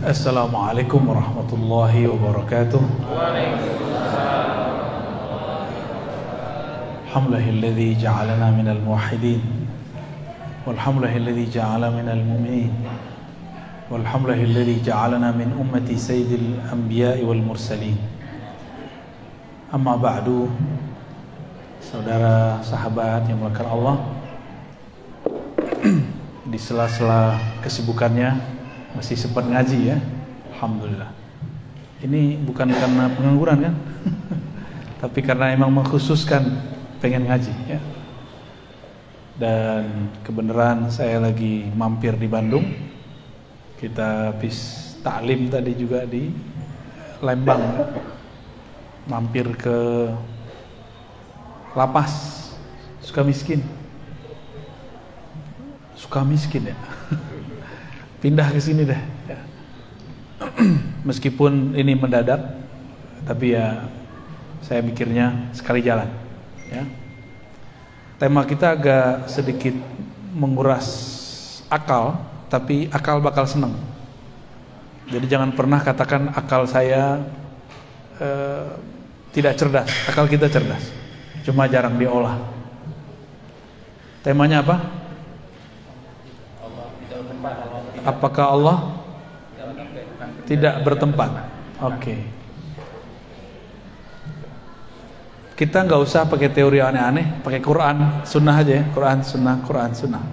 Assalamualaikum warahmatullahi wabarakatuh. Alhamdulillahilladzi ja'alana minal muwahhidin walhamdulillahilladzi ja'ala minal mu'minin walhamdulillahilladzi ja'alana min ummati sayyidil anbiya'i wal mursalin. Amma ba'du. Saudara sahabat yang dimuliakan Allah, di sela-sela kesibukannya masih sempat ngaji ya, alhamdulillah. Ini bukan karena pengangguran kan, tapi karena emang mengkhususkan pengen ngaji ya. Dan kebenaran saya lagi mampir di Bandung. Kita habis taklim tadi juga di Lembang, mampir ke Lapas Sukamiskin ya. Pindah ke sini deh ya. Meskipun ini mendadak, tapi ya saya mikirnya sekali jalan ya. Tema kita agak sedikit menguras akal, tapi akal bakal senang. Jadi jangan pernah katakan akal saya tidak cerdas. Akal kita cerdas, cuma jarang diolah. Temanya apa? Apakah Allah tidak bertempat? Oke. Kita nggak usah pakai teori aneh-aneh, pakai Quran, Sunnah aja ya. Quran, Sunnah, Quran, Sunnah.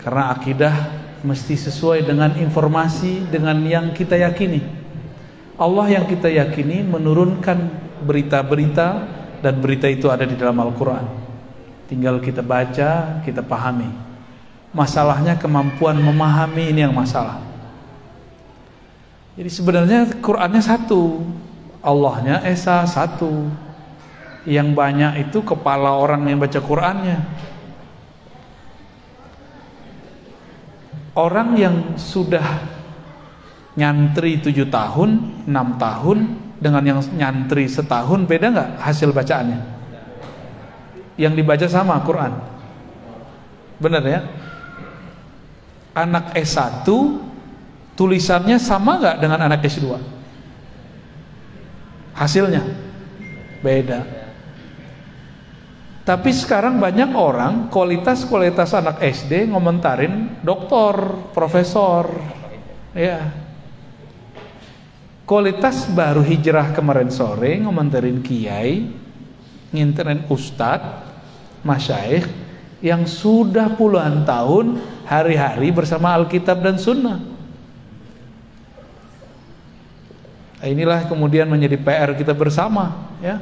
Karena akidah mesti sesuai dengan informasi, dengan yang kita yakini. Allah yang kita yakini menurunkan berita-berita, dan berita itu ada di dalam Al-Quran. Tinggal kita baca, kita pahami. Masalahnya kemampuan memahami, ini yang masalah. Jadi sebenarnya Qurannya satu, Allahnya Esa satu. Yang banyak itu kepala orang yang baca Qurannya. Orang yang sudah nyantri 7 tahun, 6 tahun dengan yang nyantri setahun, beda nggak hasil bacaannya? Yang dibaca sama Quran, benar ya? Anak S1 tulisannya sama nggak dengan anak S2? Hasilnya beda. Tapi sekarang banyak orang kualitas anak SD ngomentarin doktor, profesor, ya. Kualitas baru hijrah kemarin sore ngomentarin kiai, nginterin ustadz, masyaikh yang sudah puluhan tahun hari-hari bersama Alkitab dan Sunnah. Inilah kemudian menjadi PR kita bersama ya.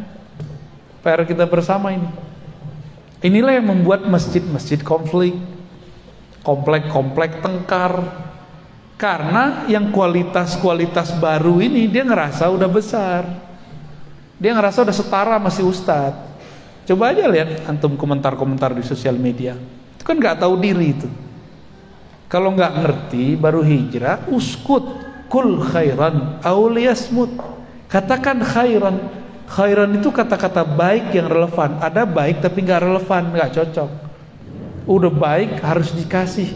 PR kita bersama ini. Inilah yang membuat masjid-masjid konflik, komplek-komplek tengkar. Karena yang kualitas baru ini dia ngerasa udah besar. Dia ngerasa udah setara masih ustadz. Coba aja lihat antum komentar-komentar di sosial media. Itu kan nggak tahu diri itu. Kalau nggak ngerti baru hijrah, uskut, kul khairan, auliyasmut. Katakan khairan. Khairan itu kata-kata baik yang relevan. Ada baik tapi nggak relevan, nggak cocok. Udah baik harus dikasih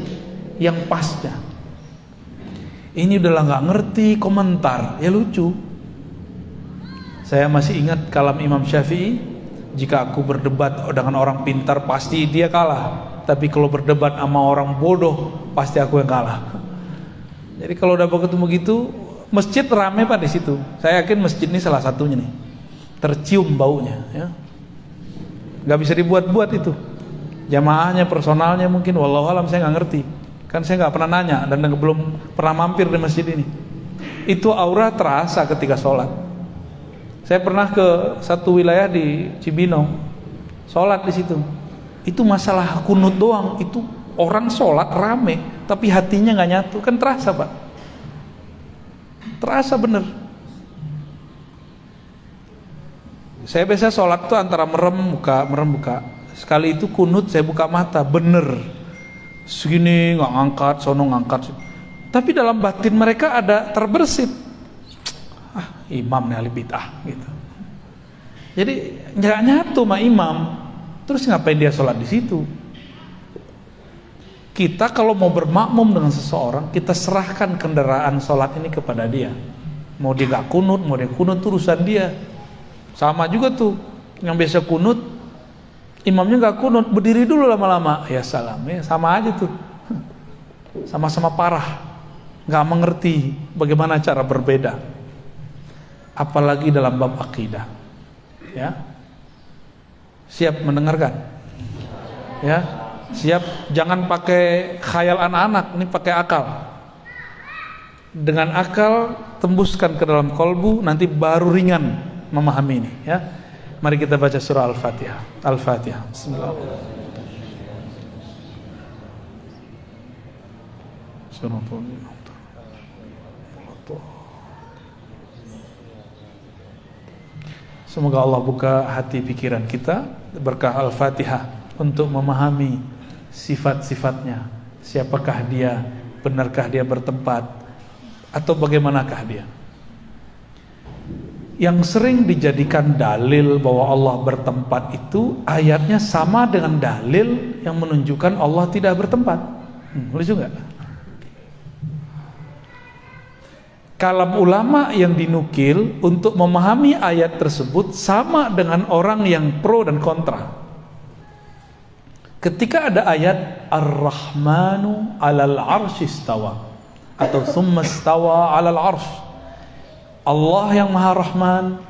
yang pasnya. Ini udah nggak ngerti komentar, ya lucu. Saya masih ingat kalam Imam Syafi'i, jika aku berdebat dengan orang pintar pasti dia kalah, tapi kalau berdebat sama orang bodoh pasti aku yang kalah. Jadi kalau udah ketemu gitu, masjid rame Pak di situ. Saya yakin masjid ini salah satunya nih, tercium baunya ya. Nggak bisa dibuat-buat itu. Jamaahnya, personalnya mungkin wallahu alam, saya nggak ngerti. Kan saya nggak pernah nanya dan belum pernah mampir di masjid ini. Itu aura terasa ketika sholat. Saya pernah ke satu wilayah di Cibinong, sholat di situ. Itu masalah kunut doang. Itu orang sholat rame, tapi hatinya nggak nyatu. Kan terasa Pak. Terasa bener. Saya biasa sholat tuh antara merem buka. Sekali itu kunut saya buka mata, bener. Segini nggak ngangkat, sono ngangkat. Tapi dalam batin mereka ada terbersit. Imam nih ahli bid'ah gitu. Jadi nggak nyatu sama imam. Terus ngapain dia sholat di situ? Kita kalau mau bermakmum dengan seseorang, kita serahkan kendaraan sholat ini kepada dia. Mau dia gak kunut, mau dia kunut, itu urusan dia. Sama juga tuh, yang biasa kunut, imamnya gak kunut, berdiri dulu lama-lama. Ya salam, ya sama aja tuh. Sama-sama parah, gak mengerti bagaimana cara berbeda. Apalagi dalam bab akidah. Ya, siap mendengarkan? Ya. Siap, jangan pakai khayal anak-anak, ini pakai akal. Dengan akal tembuskan ke dalam kolbu, nanti baru ringan memahami ini, ya. Mari kita baca surah Al-Fatihah. Al-Fatihah. Bismillahirrahmanirrahim. Semoga Allah buka hati pikiran kita berkah Al-Fatihah untuk memahami sifat-sifatnya, siapakah dia, benarkah dia bertempat, atau bagaimanakah dia. Yang sering dijadikan dalil bahwa Allah bertempat itu ayatnya sama dengan dalil yang menunjukkan Allah tidak bertempat. Lucu nggak? Kalam ulama yang dinukil untuk memahami ayat tersebut sama dengan orang yang pro dan kontra. Ketika ada ayat Ar-Rahmanu 'alal 'arsy istawa atau tsumma istawa 'alal 'arsy, Allah yang Maha Rahman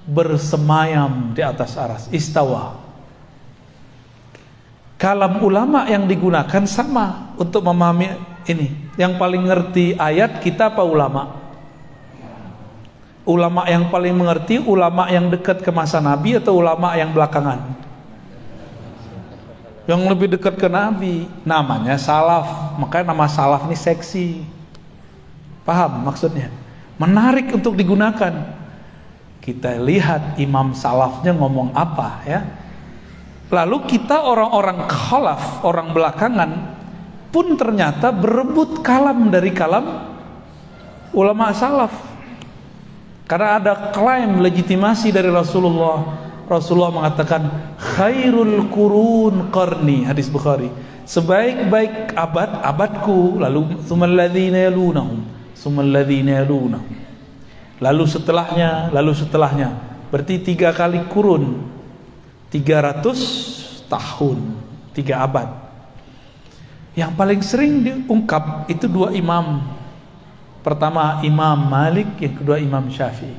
bersemayam di atas aras, istawa. Kalam ulama yang digunakan sama untuk memahami ini. Yang paling ngerti ayat kita apa ulama? Ulama yang paling mengerti, ulama yang dekat ke masa Nabi atau ulama yang belakangan? Yang lebih dekat ke Nabi, namanya salaf. Makanya nama salaf ini seksi. Paham maksudnya? Menarik untuk digunakan. Kita lihat imam salafnya ngomong apa, ya. Lalu kita orang-orang khalaf, orang belakangan pun ternyata berebut kalam dari kalam ulama salaf. Karena ada klaim legitimasi dari Rasulullah. Rasulullah mengatakan khairul qurun qarni, hadis Bukhari. Sebaik-baik abad, abadku, lalu tsummal ladzina yalunahum, tsummal ladzina yalunahum. Lalu setelahnya. Berarti 3 kali kurun. 300 tahun, 3 abad. Yang paling sering diungkap itu 2 imam. Pertama Imam Malik, yang kedua Imam Syafi'i.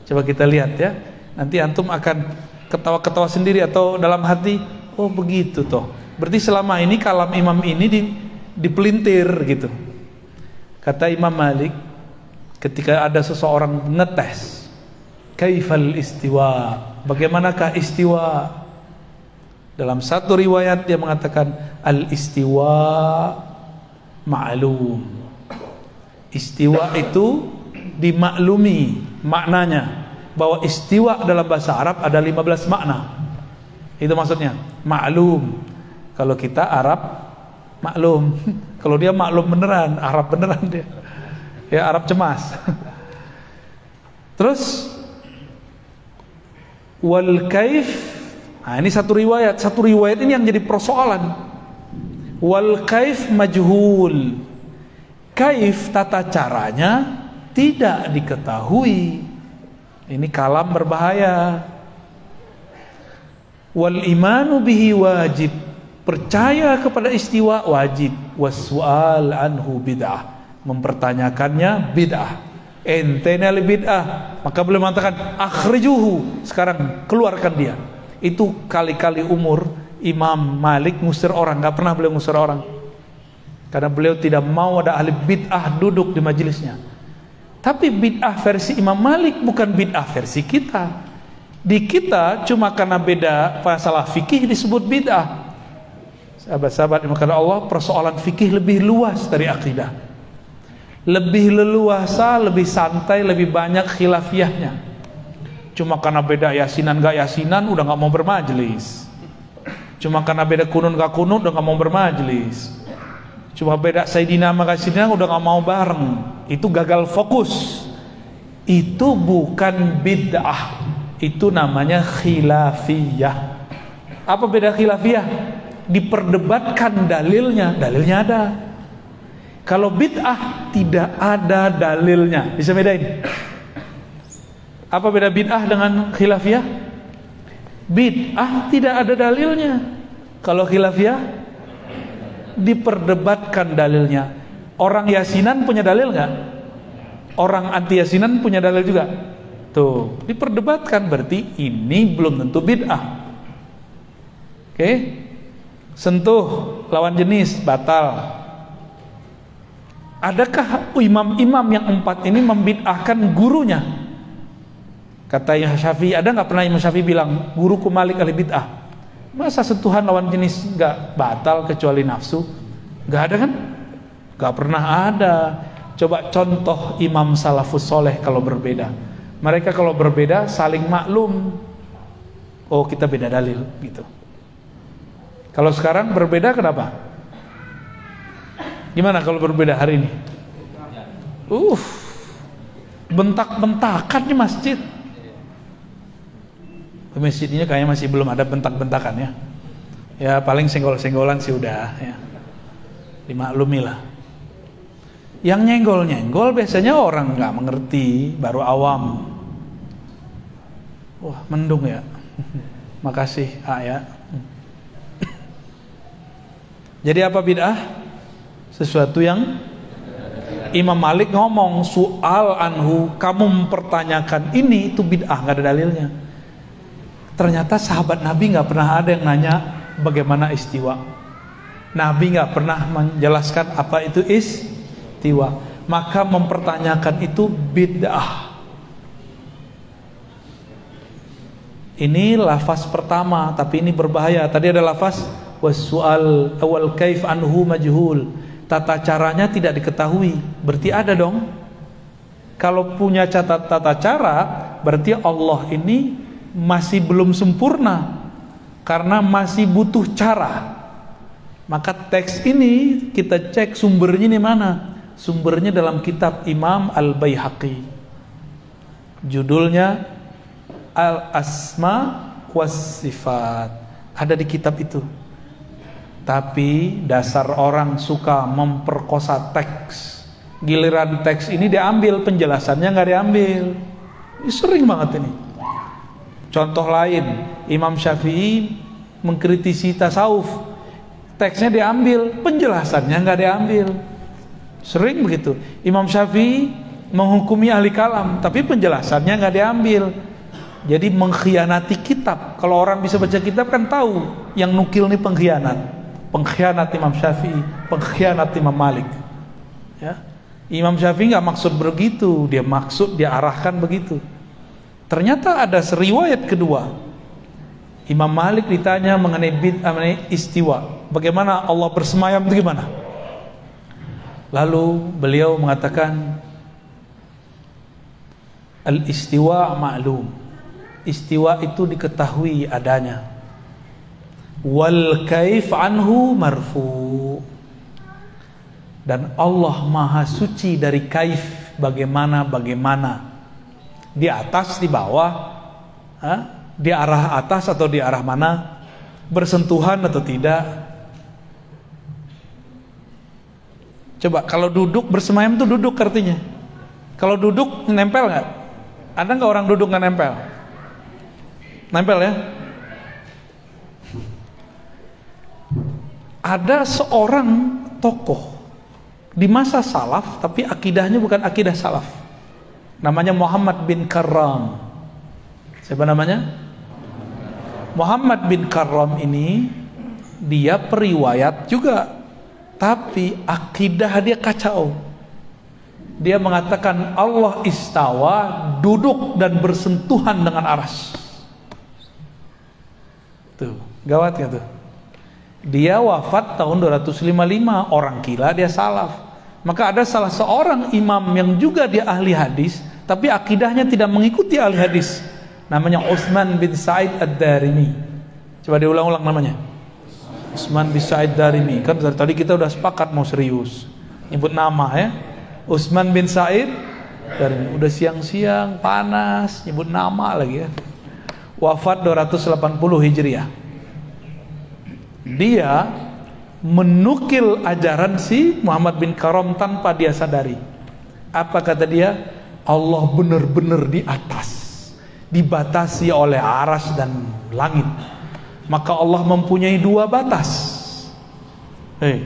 Coba kita lihat, ya. Nanti antum akan ketawa-ketawa sendiri atau dalam hati, oh begitu toh. Berarti selama ini kalam imam ini dipelintir gitu. Kata Imam Malik, ketika ada seseorang ngetes, kaifal istiwa, bagaimanakah istiwa? Dalam satu riwayat dia mengatakan al istiwa ma'lum. Istiwa itu dimaklumi maknanya. Bahwa istiwa dalam bahasa Arab ada 15 makna. Itu maksudnya maklum. Kalau kita Arab maklum. Kalau dia maklum beneran, Arab beneran dia. Ya, Arab cemas. Terus wal kaif. Nah, ini satu riwayat. Satu riwayat ini yang jadi persoalan. Wal kaif majhul. Kaif, tata caranya tidak diketahui. Ini kalam berbahaya. Wal imanu bihi wajib. Percaya kepada istiwa wajib. Wassual anhu bid'ah. Mempertanyakannya bid'ah. Entena li bid'ah. Maka beliau mengatakan akhrijuhu. Sekarang keluarkan dia. Itu kali-kali umur Imam Malik ngusir orang. Gak pernah beliau ngusir orang. Karena beliau tidak mau ada ahli bid'ah duduk di majelisnya. Tapi bid'ah versi Imam Malik bukan bid'ah versi kita. Di kita cuma karena beda masalah fikih disebut bid'ah. Sahabat-sahabat yang dimuliakan Allah, persoalan fikih lebih luas dari akidah. Lebih leluasa, lebih santai, lebih banyak khilafiyahnya. Cuma karena beda yasinan gak yasinan udah gak mau bermajlis. Cuma karena beda kunun gak kunun udah gak mau bermajlis. Cuma beda Sayyidina sama Sayyidina udah gak mau bareng. Itu gagal fokus. Itu bukan bid'ah. Itu namanya khilafiyah. Apa beda khilafiyah? diperdebatkan dalilnya ada. Kalau bid'ah tidak ada dalilnya. Bisa bedain? Apa beda bid'ah dengan khilafiyah? Bid'ah tidak ada dalilnya. Kalau khilafiyah diperdebatkan dalilnya. Orang yasinan punya dalil nggak? Orang anti yasinan punya dalil juga. Tuh, diperdebatkan, berarti ini belum tentu bid'ah. Oke? Sentuh lawan jenis batal. Adakah imam-imam yang 4 ini membid'ahkan gurunya? Kata Syafi'i, ada nggak pernah Imam Syafi'i bilang guruku Malik ahli bid'ah? Masa sentuhan lawan jenis nggak batal kecuali nafsu? Nggak ada kan? Nggak pernah ada. Coba contoh imam salafus soleh kalau berbeda. Mereka kalau berbeda saling maklum. Oh, kita beda dalil gitu. Kalau sekarang berbeda kenapa? Gimana kalau berbeda hari ini? Bentak-bentakan di masjid. Masjid ini kayaknya masih belum ada bentak-bentakan ya. Ya paling senggol-senggolan sih udah ya. Dimaklumi lah. Yang nyenggol-nyenggol biasanya orang nggak mengerti, baru awam. Wah, mendung ya. Makasih, ya. Jadi apa bid'ah? Sesuatu yang Imam Malik ngomong soal anhu, kamu mempertanyakan ini, itu bid'ah, nggak ada dalilnya. Ternyata sahabat Nabi nggak pernah ada yang nanya bagaimana istiwa. Nabi nggak pernah menjelaskan apa itu istiwa. Maka mempertanyakan itu bid'ah. Ini lafaz pertama, tapi ini berbahaya. Tadi ada lafaz wasu'al awal kaif anhu majhul. Tata caranya tidak diketahui. Berarti ada dong. Kalau punya tata cara, berarti Allah ini masih belum sempurna karena masih butuh cara. Maka teks ini kita cek sumbernya di mana? Sumbernya dalam kitab Imam Al-Baihaqi. Judulnya Al-Asma was Sifat. Ada di kitab itu. Tapi dasar orang suka memperkosa teks. Giliran teks ini diambil, penjelasannya nggak diambil. Ini sering banget ini. Contoh lain, Imam Syafi'i mengkritisi tasawuf. Teksnya diambil, penjelasannya nggak diambil. Sering begitu. Imam Syafi'i menghukumi ahli kalam, tapi penjelasannya nggak diambil. Jadi mengkhianati kitab. Kalau orang bisa baca kitab kan tahu yang nukil ini pengkhianat. Pengkhianat Imam Syafi'i, pengkhianat Imam Malik. Ya. Imam Syafi'i nggak maksud begitu, dia arahkan begitu. Ternyata ada riwayat kedua. Imam Malik ditanya mengenai bid'ah, mengenai istiwa. Bagaimana Allah bersemayam itu gimana? Lalu beliau mengatakan al-istiwa ma'lum. Istiwa itu diketahui adanya. Wal kaif anhu marfu. Dan Allah maha suci dari kaif, bagaimana. Di atas, di bawah, di arah atas atau di arah mana, bersentuhan atau tidak. Coba kalau duduk bersemayam itu duduk artinya. Kalau duduk nempel nggak? Ada nggak orang duduk nggak nempel? Nempel ya. Ada seorang tokoh di masa salaf, tapi akidahnya bukan akidah salaf. Namanya Muhammad bin Karram. Siapa namanya? Muhammad bin Karram ini dia periwayat juga, tapi akidah dia kacau. Dia mengatakan Allah istawa, duduk dan bersentuhan dengan arsy. Tuh, gawat gak tuh? Dia wafat tahun 255, orang gila, dia salaf. Maka ada salah seorang imam yang juga dia ahli hadis, tapi akidahnya tidak mengikuti ahli hadis. Namanya Utsman bin Sa'id Ad-Darimi. Coba diulang-ulang namanya. Utsman bin Sa'id Ad-Darimi. Kan dari tadi kita udah sepakat mau serius nyebut nama ya. Utsman bin Sa'id Ad-Darimi. Udah siang-siang panas nyebut nama lagi ya. Wafat 280 Hijriah. Dia menukil ajaran si Muhammad bin Karam tanpa dia sadari. Apa kata dia? Allah benar-benar di atas, dibatasi oleh aras dan langit. Maka Allah mempunyai dua batas.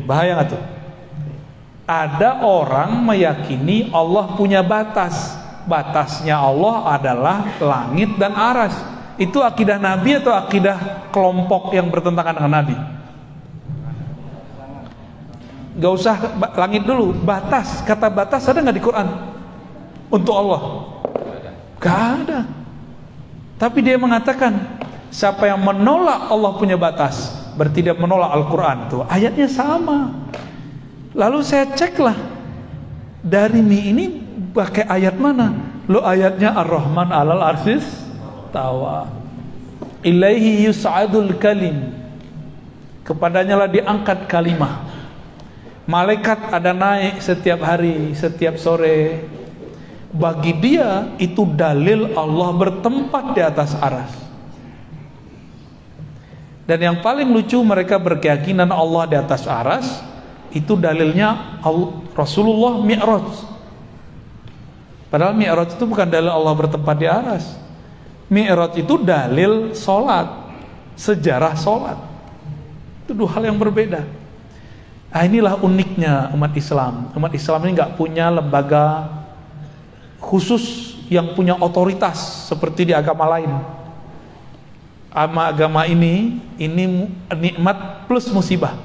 Bahaya nggak tuh? Ada orang meyakini Allah punya batas. Batasnya Allah adalah langit dan aras. Itu akidah Nabi atau akidah kelompok yang bertentangan dengan Nabi? Gak usah langit dulu, batas. Kata batas ada nggak di Quran untuk Allah? Gak ada. Tapi dia mengatakan siapa yang menolak Allah punya batas berarti dia menolak Al-Quran. Tuh ayatnya sama. Lalu saya ceklah dari ini pakai ayat mana? Lo ayatnya Ar-Rahman 'alal arsis tawa. Ilaihi yus'adul kalim. Kepadanya lah diangkat kalimah. Malaikat ada naik setiap hari, setiap sore. Bagi dia itu dalil Allah bertempat di atas aras. Dan yang paling lucu, mereka berkeyakinan Allah di atas aras. Itu dalilnya Rasulullah Mi'raj. Padahal Mi'raj itu bukan dalil Allah bertempat di aras. Mi'raj itu dalil sholat, sejarah sholat. Itu dua hal yang berbeda. Nah, inilah uniknya umat Islam. Umat Islam ini nggak punya lembaga khusus yang punya otoritas seperti di agama lain. Agama ini nikmat plus musibah.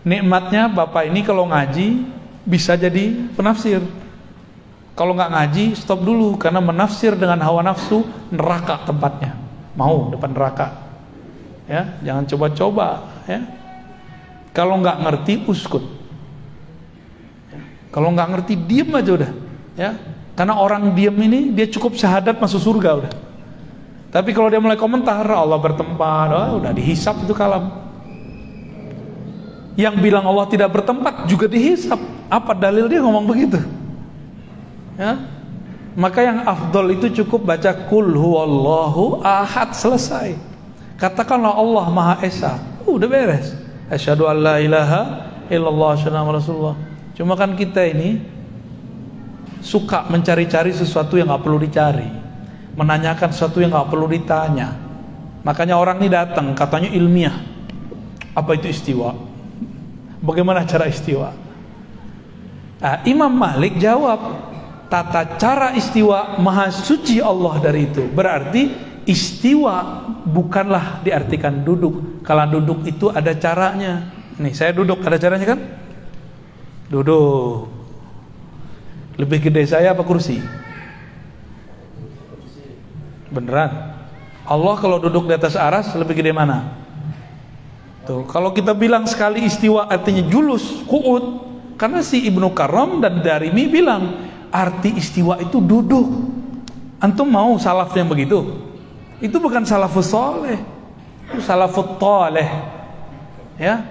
Nikmatnya Bapak ini kalau ngaji bisa jadi penafsir. Kalau nggak ngaji stop dulu, karena menafsir dengan hawa nafsu neraka tempatnya. Mau depan neraka. Ya, jangan coba-coba. Ya. Kalau nggak ngerti uskut. Kalau nggak ngerti diem aja udah. Ya, karena orang diem ini dia cukup syahadat masuk surga udah. Tapi kalau dia mulai komentar Allah bertempat, udah dihisap itu kalam. Yang bilang Allah tidak bertempat juga dihisap. Apa dalil dia ngomong begitu? Ya, maka yang afdol itu cukup baca Qul huwallahu ahad, selesai. Katakanlah Allah Maha Esa, udah beres. Asyhadu an la ilaha illallah asyhadu anna Rasulullah. Cuma kan kita ini suka mencari-cari sesuatu yang nggak perlu dicari, menanyakan sesuatu yang nggak perlu ditanya. Makanya orang ini datang katanya ilmiah. Apa itu istiwa? Bagaimana cara istiwa? Nah, Imam Malik jawab, tata cara istiwa maha suci Allah dari itu. Berarti istiwa bukanlah diartikan duduk. Kalau duduk itu ada caranya. Nih saya duduk, ada caranya kan? Duduk. Lebih gede saya apa kursi? Beneran? Allah kalau duduk di atas aras lebih gede mana? Tuh, kalau kita bilang sekali istiwa artinya julus, qu'ud, karena si Ibnu Karam dan Darimi bilang arti istiwa itu duduk. Antum mau salaf yang begitu? Itu bukan salafus soleh, itu salafut toleh. Ya,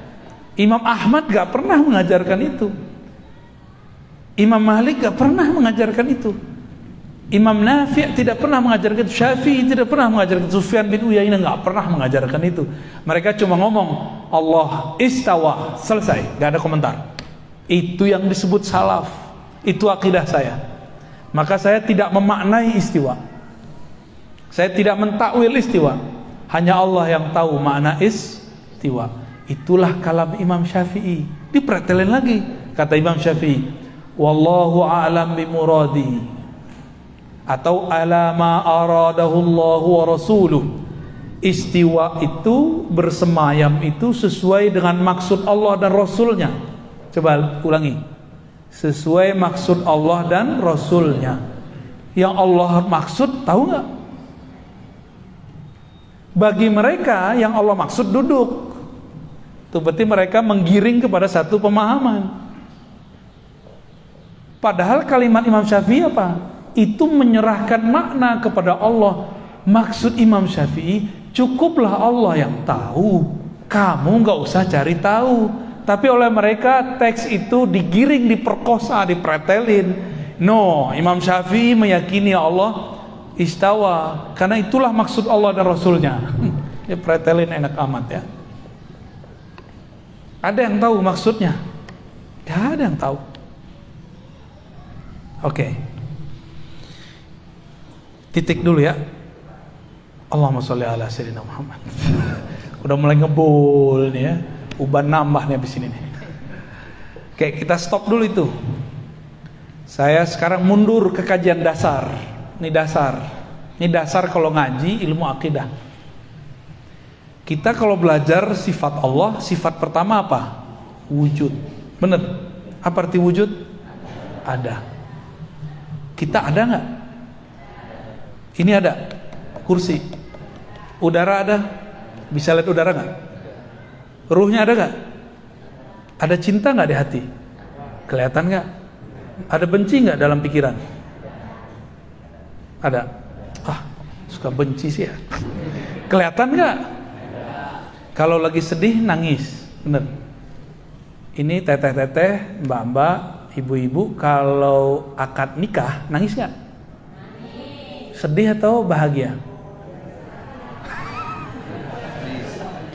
Imam Ahmad gak pernah mengajarkan itu. Imam Malik gak pernah mengajarkan itu. Imam Nafi' tidak pernah mengajarkan itu. Syafi'i tidak pernah mengajarkan itu. Sufyan bin Uyainah gak pernah mengajarkan itu. Mereka cuma ngomong Allah istawa, selesai, gak ada komentar. Itu yang disebut salaf. Itu akidah saya. Maka saya tidak memaknai istiwa. Saya tidak mentakwil istiwa. Hanya Allah yang tahu makna istiwa. Itulah kalam Imam Syafi'i. Dipretelin lagi. Kata Imam Syafi'i, wallahu a'lam bimuradi, atau ala ma aradahu Allah wa rasuluh. Istiwa itu, bersemayam itu sesuai dengan maksud Allah dan Rasulnya. Coba ulangi. Sesuai maksud Allah dan Rasulnya. Yang Allah maksud tahu nggak? Bagi mereka yang Allah maksud duduk. Itu berarti mereka menggiring kepada satu pemahaman. Padahal kalimat Imam Syafi'i apa? Itu menyerahkan makna kepada Allah. Maksud Imam Syafi'i, cukuplah Allah yang tahu, kamu nggak usah cari tahu. Tapi oleh mereka teks itu digiring, diperkosa, dipretelin. No, Imam Syafi'i meyakini Allah istawa, karena itulah maksud Allah dan Rasulnya. Dia pretelin enak amat ya. Ada yang tahu maksudnya? Gak ada yang tahu. Oke. Titik dulu ya. Allahumma sholli ala sayyidina Muhammad. Udah mulai ngebul nih ya. Uban nambah nih abis ini nih. Oke, kita stop dulu itu. Saya sekarang mundur ke kajian dasar. Ini dasar. Ini dasar kalau ngaji ilmu akidah. Kita kalau belajar sifat Allah, sifat pertama apa? Wujud. Bener? Apa arti wujud? Ada. Kita ada nggak? Ini ada. Kursi. Udara ada. Bisa lihat udara nggak? Ruhnya ada nggak? Ada cinta nggak di hati? Kelihatan nggak? Ada benci nggak dalam pikiran? Ada. Suka benci sih ya. Kelihatan nggak? Kalau lagi sedih nangis, bener. Ini teteh-teteh, mbak-mbak, ibu-ibu, kalau akad nikah nangis nggak? Sedih atau bahagia?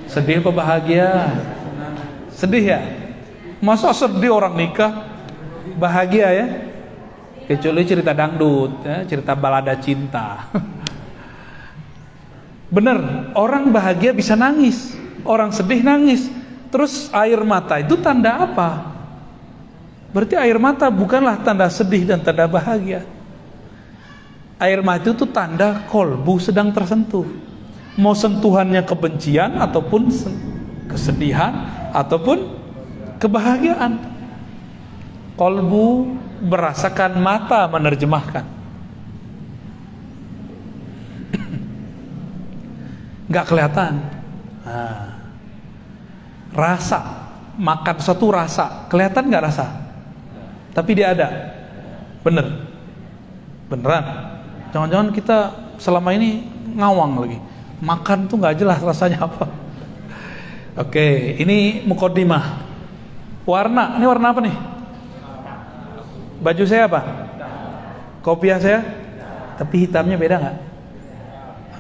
Sedih apa bahagia? Sedih ya? Masa sedih orang nikah? Bahagia ya? Kecuali cerita dangdut ya, cerita balada cinta. Bener, orang bahagia bisa nangis, orang sedih nangis. Terus air mata itu tanda apa? Berarti air mata bukanlah tanda sedih dan tanda bahagia. Air mata itu tanda kolbu sedang tersentuh. Mau sentuhannya kebencian ataupun kesedihan ataupun kebahagiaan. Kolbu merasakan, mata menerjemahkan. Gak kelihatan. Rasa, makan suatu rasa, kelihatan gak rasa? Tapi dia ada. Bener. Beneran. Jangan-jangan kita selama ini ngawang lagi. Makan tuh gak jelas rasanya apa. Oke, ini mukodimah. Warna, ini warna apa nih? Baju saya apa? Kopiah saya? Tapi hitamnya beda gak?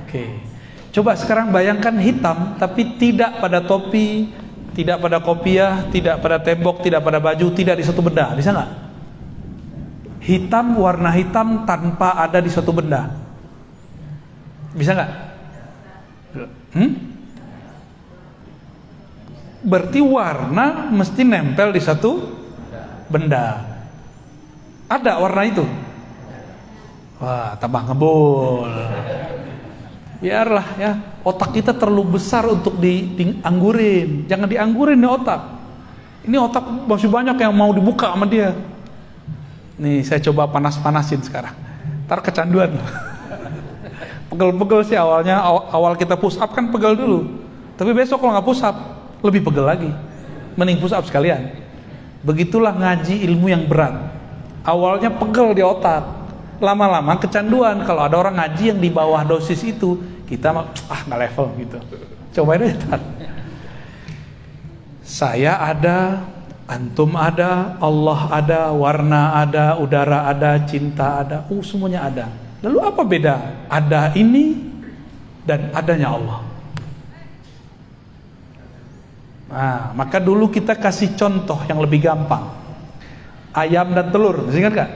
Oke. Coba sekarang bayangkan hitam, tapi tidak pada topi, tidak pada kopiah, tidak pada tembok, tidak pada baju, tidak di suatu benda. Bisa nggak? Hitam, warna hitam tanpa ada di suatu benda. Bisa nggak? Berarti warna mesti nempel di satu benda. Ada warna itu? Wah, tambah ngebul. Biarlah ya, otak kita terlalu besar untuk dianggurin. Jangan dianggurin nih otak. Ini otak masih banyak yang mau dibuka sama dia. Nih saya coba panas-panasin sekarang. Ntar kecanduan. Pegel-pegel sih awalnya. Awal kita push up kan pegel dulu. Tapi besok kalau nggak push up lebih pegel lagi. Mending push up sekalian. Begitulah ngaji ilmu yang berat. Awalnya pegel di otak. Lama-lama kecanduan. Kalau ada orang ngaji yang di bawah dosis itu, kita nggak level gitu. Cobain aja. Saya ada, antum ada, Allah ada, warna ada, udara ada, cinta ada, semuanya ada. Lalu apa beda ada ini dan adanya Allah? Nah, maka dulu kita kasih contoh yang lebih gampang. Ayam dan telur, masih ingat gak?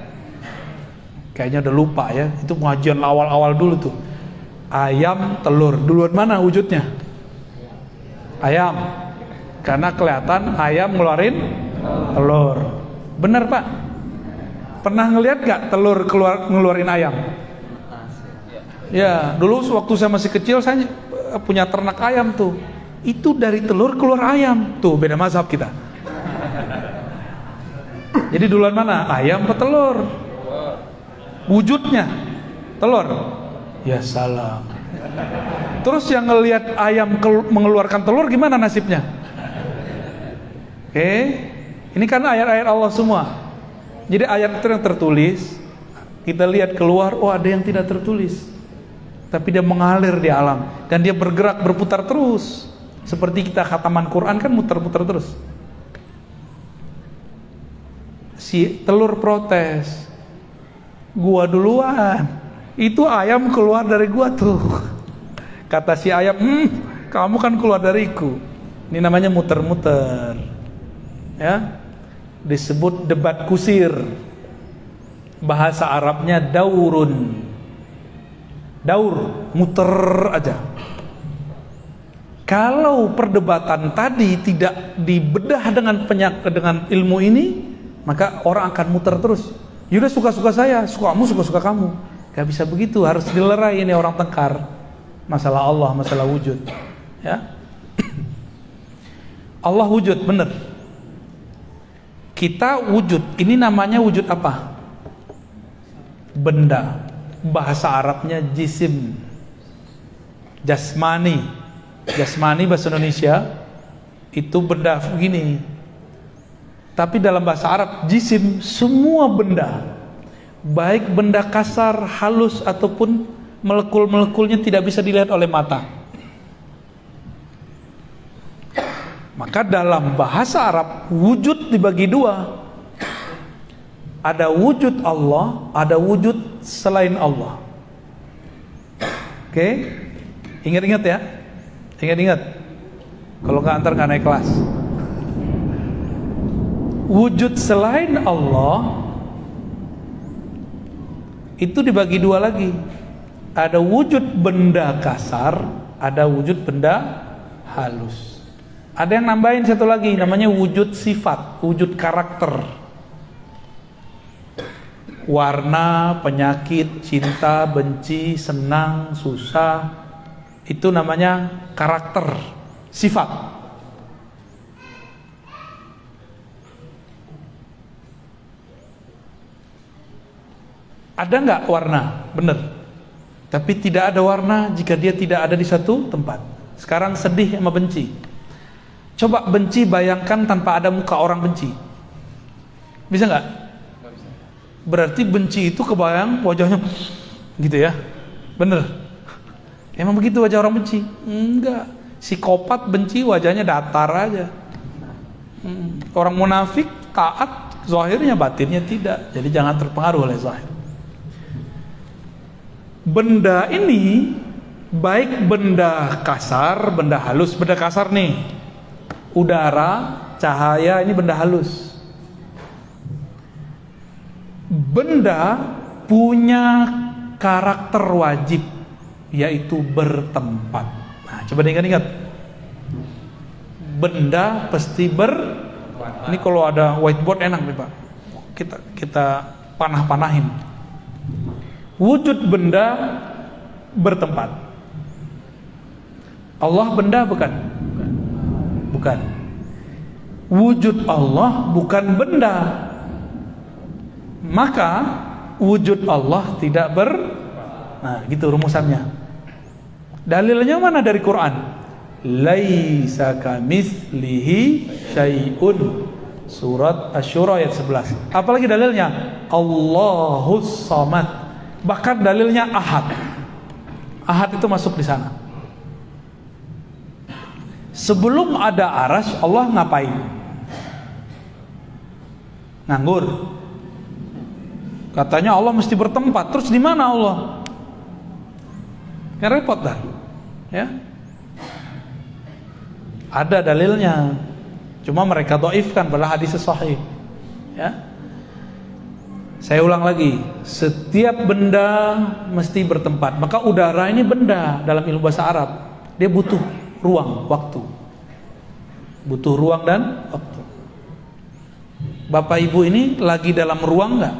Kayaknya udah lupa ya. Itu pengajian awal-awal dulu tuh. Ayam, telur. Duluan mana wujudnya? Ayam. Karena kelihatan ayam ngeluarin telur. Bener Pak? Pernah ngeliat gak telur ngeluarin ayam? Ya, dulu waktu saya masih kecil saya punya ternak ayam tuh. Itu dari telur keluar ayam. Tuh beda mazhab kita. Jadi duluan mana? Ayam atau telur? Wujudnya telur. Ya salam. Terus yang ngelihat ayam mengeluarkan telur gimana nasibnya? Ini kan ayat-ayat Allah semua. Jadi ayat itu yang tertulis, kita lihat keluar, ada yang tidak tertulis. Tapi dia mengalir di alam dan dia bergerak, berputar terus. Seperti kita khataman Quran kan muter-muter terus. Si telur protes. Gua duluan. Itu ayam keluar dari gua tuh. Kata si ayam, kamu kan keluar dariku. Ini namanya muter-muter. ya, disebut debat kusir. Bahasa Arabnya daurun. Daur, muter aja. Kalau perdebatan tadi tidak dibedah dengan ilmu ini, maka orang akan muter terus. Yaudah, suka-suka saya, sukamu, suka-suka kamu. Gak bisa begitu, harus dilerai ini orang tengkar. Masalah Allah, masalah wujud, ya. Allah wujud, benar. Kita wujud, ini namanya wujud apa? Benda. Bahasa Arabnya jisim, jasmani. Jasmani bahasa Indonesia itu benda begini. Tapi dalam bahasa Arab jisim semua benda, baik benda kasar, halus ataupun molekul-molekulnya tidak bisa dilihat oleh mata. Maka dalam bahasa Arab wujud dibagi dua. Ada wujud Allah, ada wujud selain Allah. Oke? Ingat-ingat ya. Ingat-ingat. Kalau nggak antar nggak naik kelas. Wujud selain Allah itu dibagi dua lagi. Ada wujud benda kasar, ada wujud benda halus. Ada yang nambahin satu lagi, namanya wujud sifat, wujud karakter. Warna, penyakit, cinta, benci, senang, susah, itu namanya karakter, sifat. Ada nggak warna? Bener. Tapi tidak ada warna jika dia tidak ada di satu tempat. Sekarang sedih sama benci. Coba benci bayangkan tanpa ada muka orang benci. Bisa nggak? Berarti benci itu kebayang wajahnya gitu ya. Bener. Emang begitu wajah orang benci? Enggak. Psikopat benci wajahnya datar aja. Orang munafik taat, zahirnya batinnya tidak. Jadi jangan terpengaruh oleh zahir. Benda ini baik benda kasar, benda halus. Benda kasar nih, udara, cahaya, ini benda halus. Benda punya karakter wajib, yaitu bertempat. Nah, coba diingat-ingat. Benda pasti Ini kalau ada whiteboard enak nih Pak. Kita panah-panahin. Wujud benda bertempat. Allah benda bukan? Bukan. Wujud Allah bukan benda. Maka wujud Allah tidak Nah, gitu rumusannya. Dalilnya mana dari Quran? Laisa kamitslihi syai'un. Surat Asy-Syura ayat 11. Apalagi dalilnya? Allahus Samad. Bahkan dalilnya Ahad. Ahad itu masuk di sana. Sebelum ada arasy, Allah ngapain? Nganggur. Katanya Allah mesti bertempat. Terus di mana Allah? Kan repot dah. Ya. Ada dalilnya. Cuma mereka dhaifkan pada hadis sahih. Ya. Saya ulang lagi, setiap benda mesti bertempat. Maka udara ini benda dalam ilmu bahasa Arab. Dia butuh ruang, waktu. Butuh ruang dan waktu. Bapak Ibu ini lagi dalam ruang enggak?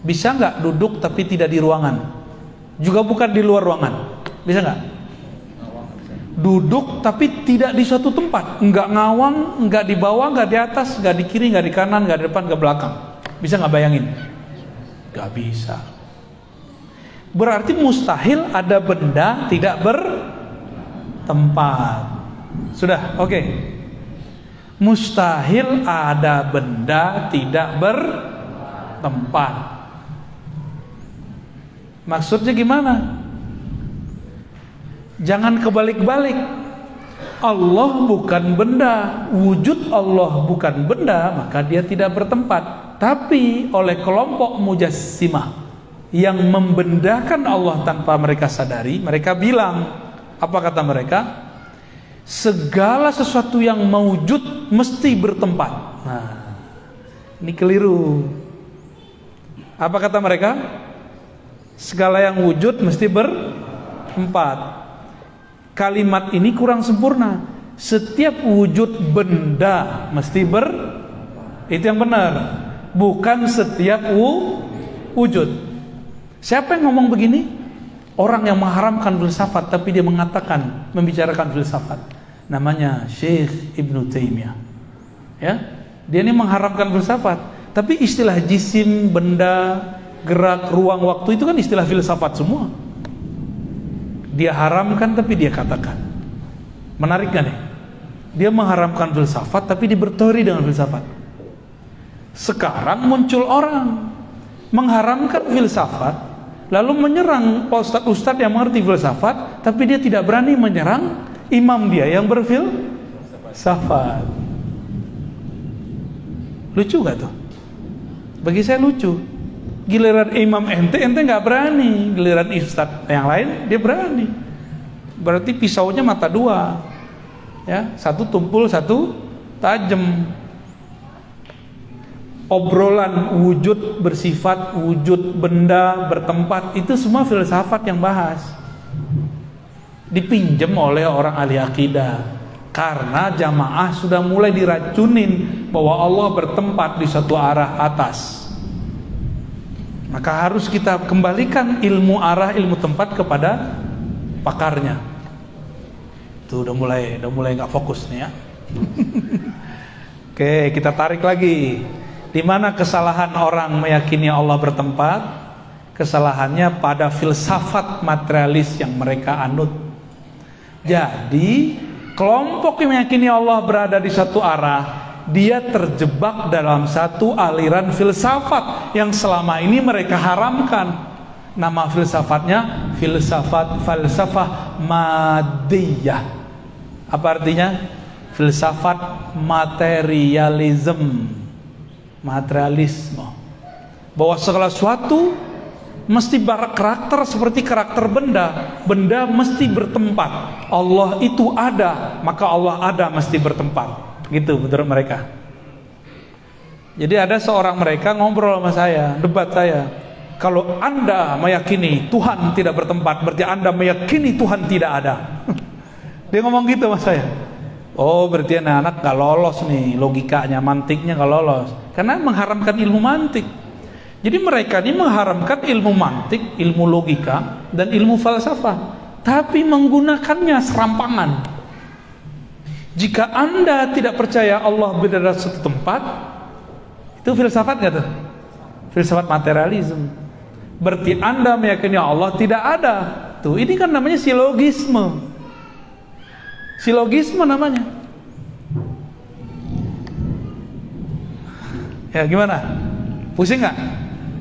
Bisa nggak duduk tapi tidak di ruangan? Juga bukan di luar ruangan. Bisa nggak? Duduk tapi tidak di suatu tempat. Nggak ngawang, nggak di bawah, nggak di atas, nggak di kiri, nggak di kanan, nggak di depan, nggak belakang. Bisa nggak bayangin? Nggak bisa. Berarti mustahil ada benda tidak bertempat. Sudah, oke. Mustahil ada benda tidak bertempat. Maksudnya gimana? Jangan kebalik-balik. Allah bukan benda, wujud Allah bukan benda, maka dia tidak bertempat. Tapi oleh kelompok mujassimah yang membendakan Allah tanpa mereka sadari, mereka bilang, apa kata mereka? segala sesuatu yang maujud mesti bertempat. Nah, ini keliru. Apa kata mereka? Segala yang wujud mesti bertempat. Kalimat ini kurang sempurna. Setiap wujud benda mesti itu yang benar. Bukan setiap wujud. Siapa yang ngomong begini? Orang yang mengharamkan filsafat tapi dia mengatakan, membicarakan filsafat. Namanya Syekh Ibnu Taimiyah. Ya, dia ini mengharamkan filsafat, tapi istilah jisim, benda, gerak, ruang, waktu itu kan istilah filsafat semua. Dia haramkan tapi dia katakan. Menarik kan nih? Dia mengharamkan filsafat tapi dia berteori dengan filsafat. Sekarang muncul orang mengharamkan filsafat lalu menyerang ustadz-ustadz yang mengerti filsafat, tapi dia tidak berani menyerang imam dia yang berfilsafat. Lucu gak tuh? Bagi saya lucu. Giliran imam ente gak berani, giliran ustadz yang lain dia berani. Berarti pisaunya mata dua, ya, satu tumpul, satu tajam. Obrolan wujud bersifat, wujud benda bertempat, itu semua filsafat yang bahas. Dipinjam oleh orang ahli akidah. Karena jamaah sudah mulai diracunin bahwa Allah bertempat di satu arah atas. Maka harus kita kembalikan ilmu arah, ilmu tempat kepada pakarnya. Tuh udah mulai nggak fokus nih ya. Oke, kita tarik lagi. Di mana kesalahan orang meyakini Allah bertempat? Kesalahannya pada filsafat materialis yang mereka anut. Jadi kelompok yang meyakini Allah berada di satu arah, dia terjebak dalam satu aliran filsafat yang selama ini mereka haramkan. Nama filsafatnya falsafah madiyah. Apa artinya? Filsafat materialisme. Bahwa segala sesuatu mesti berkarakter seperti karakter benda. Benda mesti bertempat. Allah itu ada, maka Allah ada mesti bertempat. Gitu menurut mereka. Jadi ada seorang mereka ngobrol sama saya, debat saya. Kalau Anda meyakini Tuhan tidak bertempat, berarti Anda meyakini Tuhan tidak ada. Dia ngomong gitu sama saya. Oh, berarti anak-anak gak lolos nih, logikanya, mantiknya gak lolos. Karena mengharamkan ilmu mantik. Jadi mereka ini mengharamkan ilmu mantik, ilmu logika, dan ilmu falsafah, tapi menggunakannya serampangan. Jika Anda tidak percaya Allah berada di suatu tempat, itu filsafat nggak tuh? Filsafat materialisme. Berarti Anda meyakini Allah tidak ada. Tuh, ini kan namanya silogisme. Silogisme namanya. Ya gimana? Pusing nggak?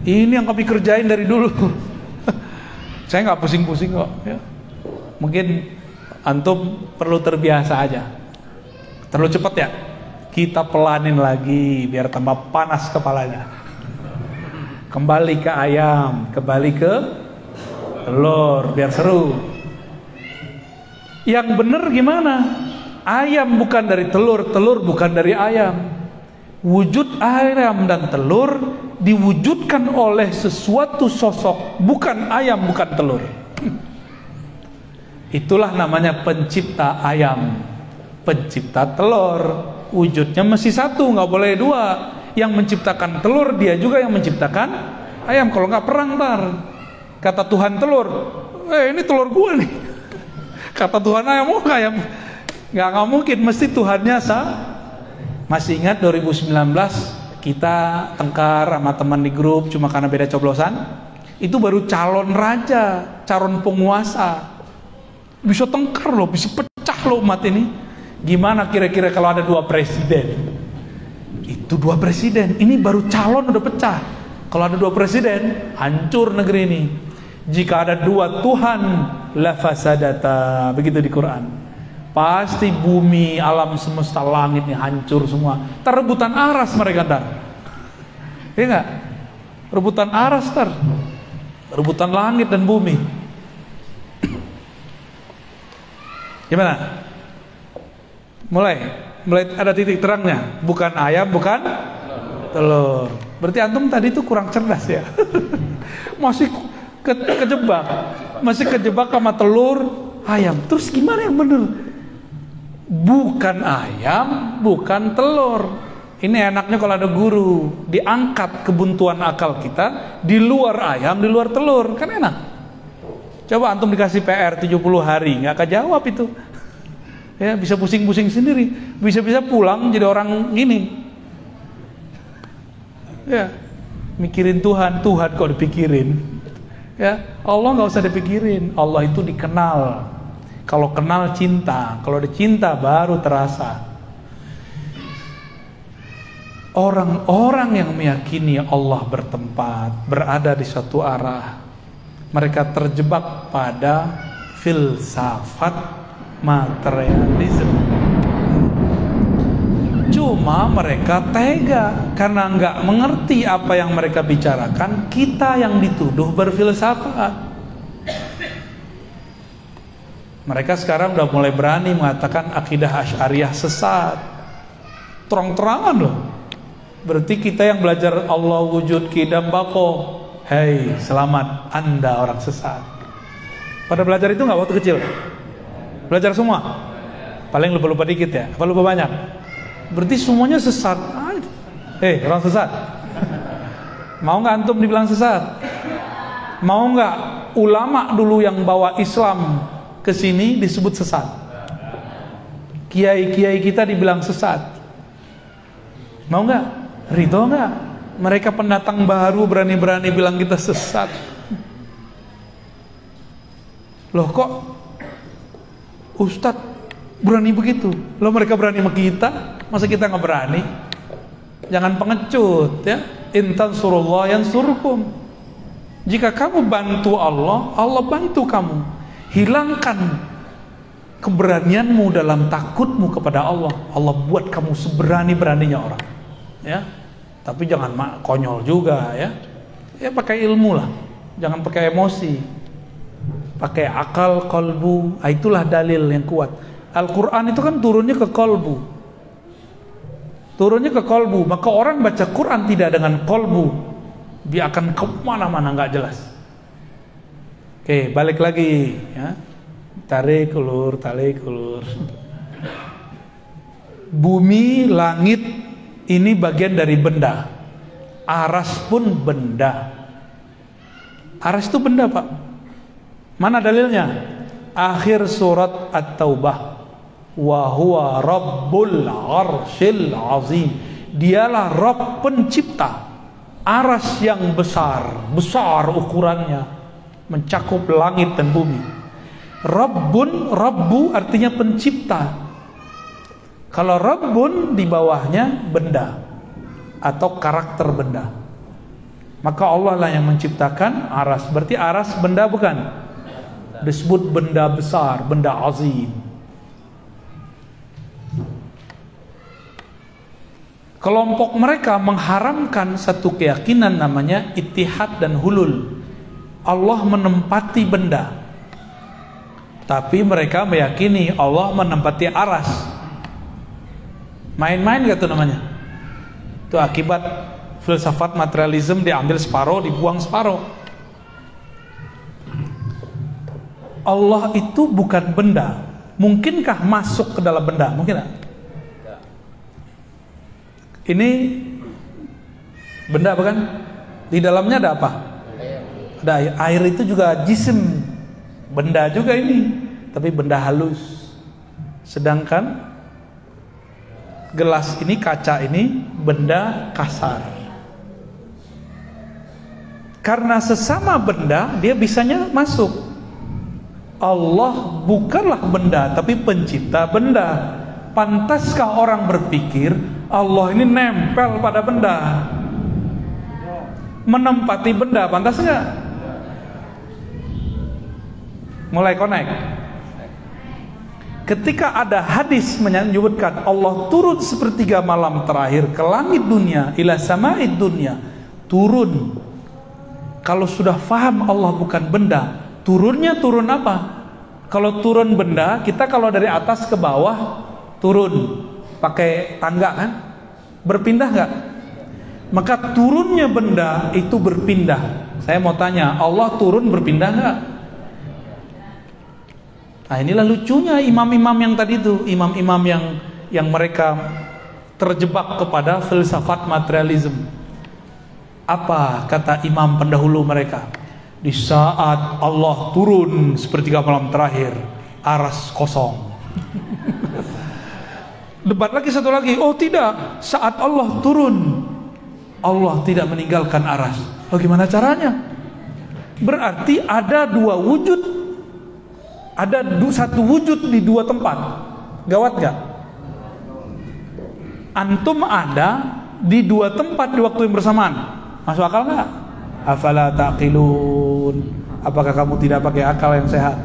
Ini yang kami kerjain dari dulu. Saya nggak pusing-pusing kok. Ya. Mungkin antum perlu terbiasa aja. Terlalu cepat ya? Kita pelanin lagi biar tambah panas kepalanya. Kembali ke ayam, kembali ke telur, biar seru. Yang benar gimana? Ayam bukan dari telur, telur bukan dari ayam. Wujud ayam dan telur diwujudkan oleh sesuatu sosok, bukan ayam, bukan telur. Itulah namanya pencipta ayam, pencipta telur. Wujudnya mesti satu, nggak boleh dua. Yang menciptakan telur dia juga yang menciptakan ayam. Kalau nggak perang ntar. Kata Tuhan telur, ini telur gua nih. Kata Tuhan ayam, oh ayam. Nggak mungkin, mesti Tuhannya sah. Masih ingat 2019 kita tengkar sama teman di grup cuma karena beda coblosan? Itu baru calon raja, calon penguasa. Bisa tengkar loh, bisa pecah loh umat ini. Gimana kira-kira kalau ada dua presiden? Itu dua presiden, ini baru calon udah pecah. Kalau ada dua presiden, hancur negeri ini. Jika ada dua Tuhan, la fasadata, begitu di Quran. Pasti bumi, alam semesta, langit ini hancur semua. Rebutan aras mereka ntar. Iya nggak? Rebutan aras ntar. Rebutan langit dan bumi. Gimana? mulai ada titik terangnya, bukan ayam, bukan telur. Berarti antum tadi itu kurang cerdas ya. Masih kejebak sama telur, ayam. Terus gimana yang bener? Bukan ayam, bukan telur. Ini enaknya kalau ada guru, diangkat kebuntuan akal kita, di luar ayam, di luar telur, kan enak. Coba antum dikasih PR 70 hari, nggak kejawab itu. Ya, bisa pusing-pusing sendiri, bisa-bisa pulang jadi orang gini. Ya, mikirin Tuhan kok dipikirin. Ya, Allah nggak usah dipikirin, Allah itu dikenal. Kalau kenal cinta, kalau dicinta baru terasa. Orang-orang yang meyakini Allah bertempat, berada di suatu arah, mereka terjebak pada filsafat materialisme. Cuma mereka tega karena nggak mengerti apa yang mereka bicarakan. Kita yang dituduh berfilsafat. Mereka sekarang udah mulai berani mengatakan akidah Asy'ariyah sesat. Terang-terangan loh. Berarti kita yang belajar Allah wujud kidam bako, hei selamat, Anda orang sesat. Pada belajar itu nggak waktu kecil? Belajar semua? Paling lupa-lupa dikit ya? Apa lupa banyak? Berarti semuanya sesat. Hei orang sesat, mau nggak antum dibilang sesat? Mau nggak ulama dulu yang bawa Islam ke sini disebut sesat? Kiai-kiai kita dibilang sesat. Mau nggak? Ridho nggak? Mereka pendatang baru berani-berani bilang kita sesat. Loh kok Ustadz berani begitu? Loh mereka berani sama kita, masa kita nggak berani? Jangan pengecut ya. Intan surullah yansurkum. Jika kamu bantu Allah, Allah bantu kamu. Hilangkan keberanianmu dalam takutmu kepada Allah. Allah buat kamu seberani-beraninya orang. Ya, tapi jangan konyol juga ya. Ya pakai ilmu lah, jangan pakai emosi, pakai akal, kolbu. Itulah dalil yang kuat. Al-Quran itu kan turunnya ke kolbu, maka orang baca Quran tidak dengan kolbu, dia akan kemana-mana nggak jelas. Oke, balik lagi ya. Tarik ulur. Bumi, langit ini bagian dari benda. Aras pun benda. Aras itu benda, Pak. Mana dalilnya? Akhir surat At-Taubah. Wa huwa rabbul arsyil azim. Dialah Rabb pencipta aras yang besar ukurannya, mencakup langit dan bumi. Rabbu artinya pencipta. Kalau Rabbun di bawahnya benda atau karakter benda. Maka Allah lah yang menciptakan aras. Berarti aras benda bukan? Disebut benda besar, benda azim. Kelompok mereka mengharamkan satu keyakinan namanya ittihad dan hulul. Allah menempati benda. Tapi mereka meyakini Allah menempati aras. Main-main gak tuh namanya? Itu akibat filsafat materialisme, diambil separuh, dibuang separuh. Allah itu bukan benda. Mungkinkah masuk ke dalam benda? Mungkin gak? Ini benda bukan? Di dalamnya ada apa? Ada air. Air itu juga jisim, benda juga ini, tapi benda halus. Sedangkan gelas ini, kaca ini benda kasar. Karena sesama benda dia bisanya masuk. Allah bukanlah benda tapi pencipta benda. Pantaskah orang berpikir Allah ini nempel pada benda, menempati benda? Pantas nggak? Mulai connect. Ketika ada hadis menyebutkan Allah turun sepertiga malam terakhir ke langit dunia, ila sama'id dunia, turun. Kalau sudah faham Allah bukan benda, turunnya turun apa? Kalau turun benda, kita kalau dari atas ke bawah turun pakai tangga kan, berpindah nggak? Maka turunnya benda itu berpindah. Saya mau tanya, Allah turun berpindah nggak? Nah inilah lucunya imam-imam yang tadi itu, imam-imam yang mereka terjebak kepada filsafat materialism. Apa kata imam pendahulu mereka? Di saat Allah turun sepertiga malam terakhir, aras kosong. Debat lagi satu lagi, oh tidak, saat Allah turun, Allah tidak meninggalkan aras. Bagaimana caranya? Berarti ada dua wujud, ada satu wujud di dua tempat. Gawat gak? Antum ada di dua tempat di waktu yang bersamaan. Masuk akal gak? Afala taqilun. Apakah kamu tidak pakai akal yang sehat?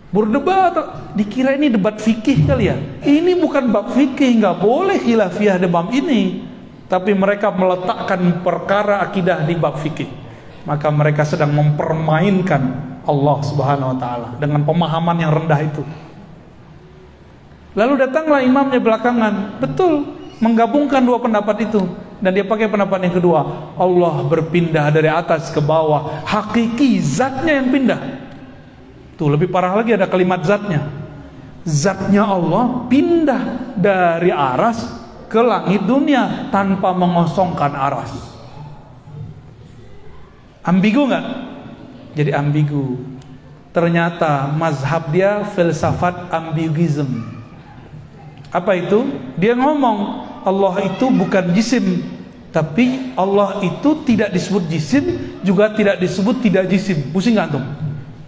Berdebat, dikira ini debat fikih kali ya. Ini bukan bab fikih, nggak boleh khilafiyah di bab ini. Tapi mereka meletakkan perkara akidah di bab fikih. Maka mereka sedang mempermainkan Allah Subhanahu wa taala dengan pemahaman yang rendah itu. Lalu datanglah imamnya belakangan, betul, menggabungkan dua pendapat itu, dan dia pakai pendapat yang kedua. Allah berpindah dari atas ke bawah, hakiki zatnya yang pindah. Tuh lebih parah lagi ada kalimat zatnya. Zatnya Allah pindah dari aras ke langit dunia tanpa mengosongkan aras. Ambigu nggak? Jadi ambigu. Ternyata mazhab dia filsafat ambiguism. Apa itu? Dia ngomong Allah itu bukan jisim, tapi Allah itu tidak disebut jisim, juga tidak disebut tidak jisim. Pusing nggak antum?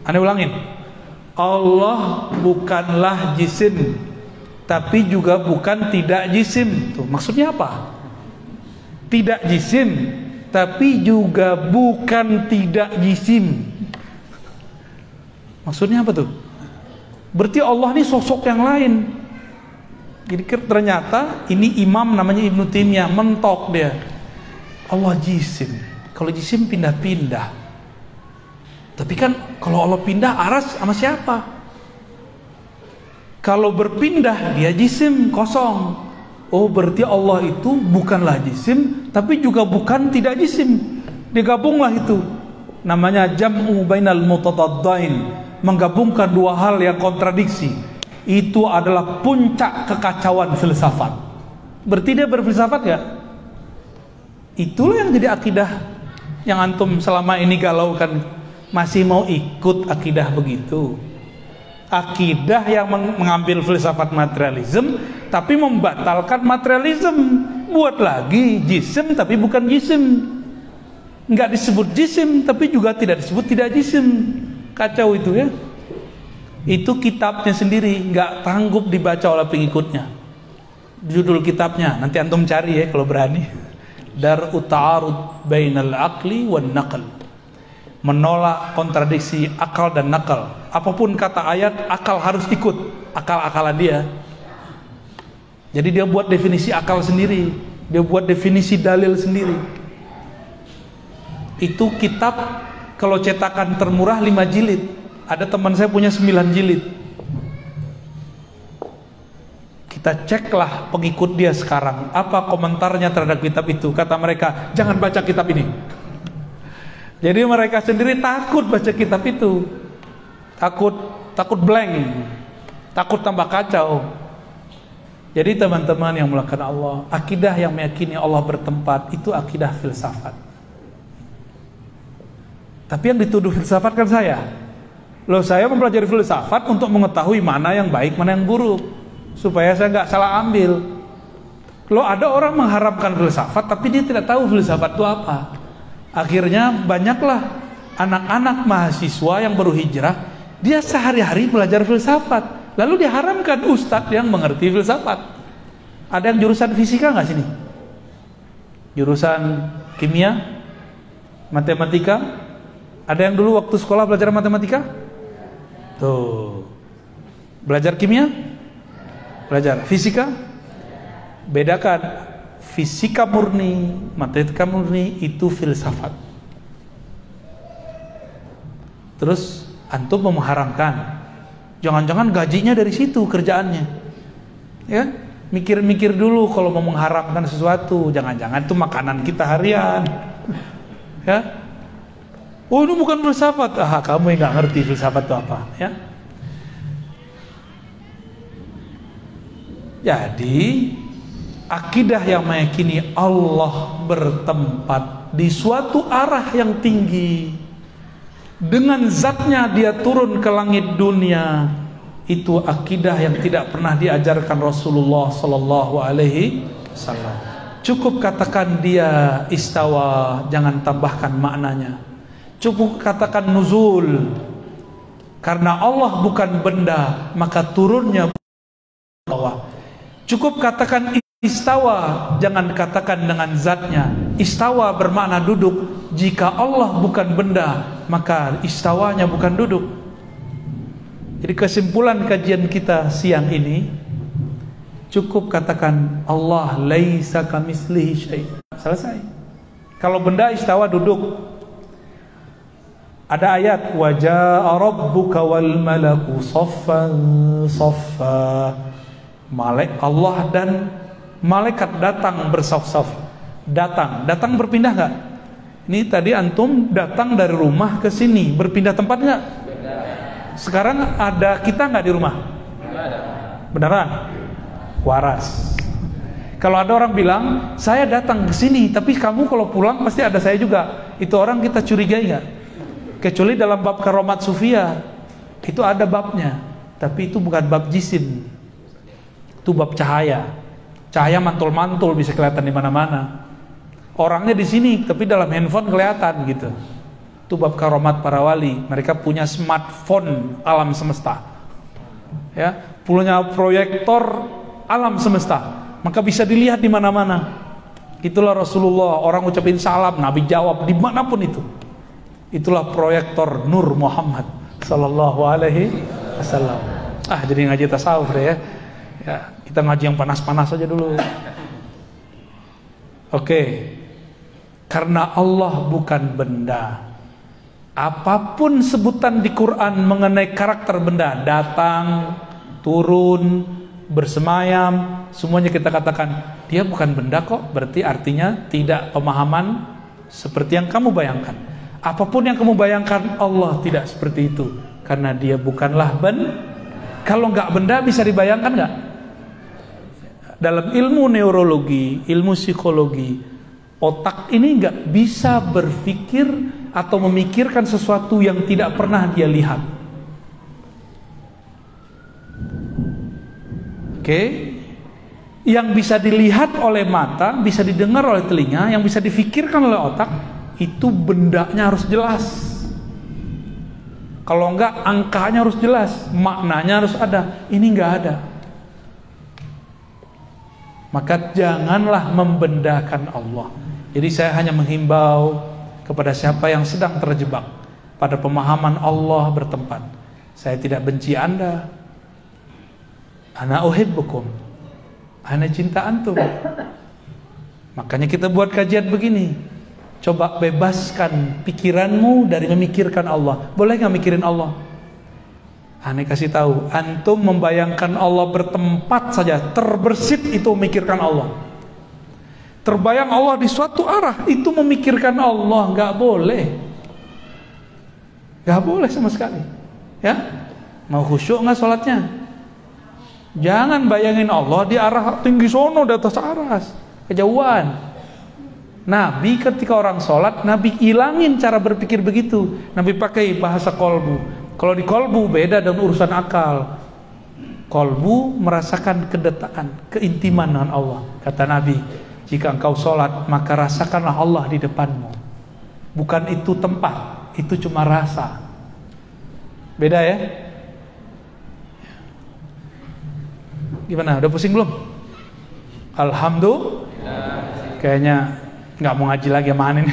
Anda ulangin. Allah bukanlah jisim, tapi juga bukan tidak jisim. Tuh, maksudnya apa? Tidak jisim, tapi juga bukan tidak jisim. Maksudnya apa tuh? Berarti Allah ini sosok yang lain. Jadi ternyata ini imam namanya Ibnu Taimiyah mentok dia. Allah jisim. Kalau jisim pindah-pindah. Tapi kan kalau Allah pindah aras sama siapa? Kalau berpindah dia jisim kosong. Oh berarti Allah itu bukanlah jisim, tapi juga bukan tidak jisim. Digabunglah itu. Namanya jam'u bainal mutataddain, menggabungkan dua hal yang kontradiksi. Itu adalah puncak kekacauan filsafat. Berarti dia berfilsafat ya? Itulah yang jadi akidah yang antum selama ini galaukan. Masih mau ikut akidah begitu? Akidah yang mengambil filsafat materialism tapi membatalkan materialism. Buat lagi jisim tapi bukan jisim. Nggak disebut jisim tapi juga tidak disebut tidak jisim. Kacau itu ya. Itu kitabnya sendiri, nggak sanggup dibaca oleh pengikutnya. Judul kitabnya nanti antum cari ya kalau berani. Dar'u ta'arud bainal aqli wan naql. Menolak kontradiksi akal dan nakal. Apapun kata ayat, akal harus ikut akal-akalan dia. Jadi dia buat definisi akal sendiri, dia buat definisi dalil sendiri. Itu kitab kalau cetakan termurah 5 jilid. Ada teman saya punya 9 jilid. Kita ceklah pengikut dia sekarang, apa komentarnya terhadap kitab itu. Kata mereka, jangan baca kitab ini. Jadi mereka sendiri takut baca kitab itu. Takut blank. Takut tambah kacau. Jadi teman-teman yang melakukan Allah, akidah yang meyakini Allah bertempat itu akidah filsafat. Tapi yang dituduh filsafat kan saya. Loh, saya mempelajari filsafat untuk mengetahui mana yang baik, mana yang buruk, supaya saya nggak salah ambil. Loh, ada orang mengharapkan filsafat tapi dia tidak tahu filsafat itu apa. Akhirnya banyaklah anak-anak mahasiswa yang baru hijrah, dia sehari-hari belajar filsafat, lalu diharamkan ustadz yang mengerti filsafat. Ada yang jurusan fisika nggak sini? Jurusan kimia, matematika? Ada yang dulu waktu sekolah belajar matematika? Tuh, belajar kimia? Belajar fisika? Bedakan. Fisika murni, matematika murni itu filsafat. Terus antum mengharamkan. Jangan-jangan gajinya dari situ kerjaannya. Ya, mikir-mikir dulu kalau mau mengharapkan sesuatu. Jangan-jangan itu makanan kita harian. Ya. Oh, ini bukan filsafat. Kamu yang nggak ngerti filsafat itu apa, ya. Jadi akidah yang meyakini Allah bertempat di suatu arah yang tinggi, dengan zatnya dia turun ke langit dunia, itu akidah yang tidak pernah diajarkan Rasulullah Sallallahu Alaihi Wasallam. Cukup katakan dia istawa, jangan tambahkan maknanya. Cukup katakan nuzul, karena Allah bukan benda maka turunnya bawah. Cukup katakan istawa, jangan katakan dengan zatnya. Istawa bermakna duduk. Jika Allah bukan benda, maka istawanya bukan duduk. Jadi kesimpulan kajian kita siang ini, cukup katakan Allah laisa kamitslihi syai'. Selesai. Kalau benda istawa duduk. Ada ayat wa jaa rabbuka wal malaku saffan saffa. Allah dan malaikat datang bersaf-saf. Datang berpindah nggak? Ini tadi antum datang dari rumah ke sini, berpindah tempat nggak? Sekarang ada kita nggak di rumah? Beneran? Waras. Kalau ada orang bilang saya datang ke sini, tapi kamu kalau pulang pasti ada saya juga. Itu orang kita curigai nggak? Kecuali dalam bab karomat sufia, itu ada babnya, tapi itu bukan bab jisim. Itu bab cahaya. Cahaya mantul-mantul bisa kelihatan di mana-mana. Orangnya di sini, tapi dalam handphone kelihatan gitu. Itu bab karomat para wali. Mereka punya smartphone alam semesta. Ya, punya proyektor alam semesta. Maka bisa dilihat di mana-mana. Itulah Rasulullah. Orang ucapin salam, Nabi jawab dimanapun itu. Itulah proyektor Nur Muhammad Sallallahu Alaihi Wasallam. Jadi ngaji tasawuf deh ya. Ya, kita ngaji yang panas-panas aja dulu. Oke. Karena Allah bukan benda. Apapun sebutan di Quran mengenai karakter benda, datang, turun, bersemayam, semuanya kita katakan dia bukan benda kok. Berarti artinya tidak pemahaman seperti yang kamu bayangkan. Apapun yang kamu bayangkan, Allah tidak seperti itu. Karena dia bukanlah benda. Kalau nggak benda bisa dibayangkan nggak? Dalam ilmu neurologi, ilmu psikologi, otak ini nggak bisa berpikir atau memikirkan sesuatu yang tidak pernah dia lihat. Oke? Yang bisa dilihat oleh mata, bisa didengar oleh telinga, yang bisa difikirkan oleh otak, itu bendanya harus jelas. Kalau enggak, angkanya harus jelas, maknanya harus ada. Ini enggak ada. Maka janganlah membendakan Allah. Jadi saya hanya menghimbau kepada siapa yang sedang terjebak pada pemahaman Allah bertempat. Saya tidak benci Anda. Ana uhibbukum. Ana cinta antum. Makanya kita buat kajian begini. Coba bebaskan pikiranmu dari memikirkan Allah. Boleh nggak mikirin Allah? Aneh kasih tahu, antum membayangkan Allah bertempat saja, terbersit itu memikirkan Allah. Terbayang Allah di suatu arah, itu memikirkan Allah, nggak boleh, nggak boleh sama sekali. Ya, mau khusyuk nggak sholatnya? Jangan bayangin Allah di arah tinggi sono, di atas aras, kejauhan. Nabi ketika orang sholat, Nabi hilangin cara berpikir begitu. Nabi pakai bahasa kolbu. Kalau di kolbu beda dengan urusan akal. Kolbu merasakan kedekatan, keintiman dengan Allah. Kata Nabi, jika engkau sholat, maka rasakanlah Allah di depanmu. Bukan itu tempat, itu cuma rasa. Beda ya? Gimana? Udah pusing belum? Alhamdulillah. Kayaknya nggak mau ngaji lagi sama Anin.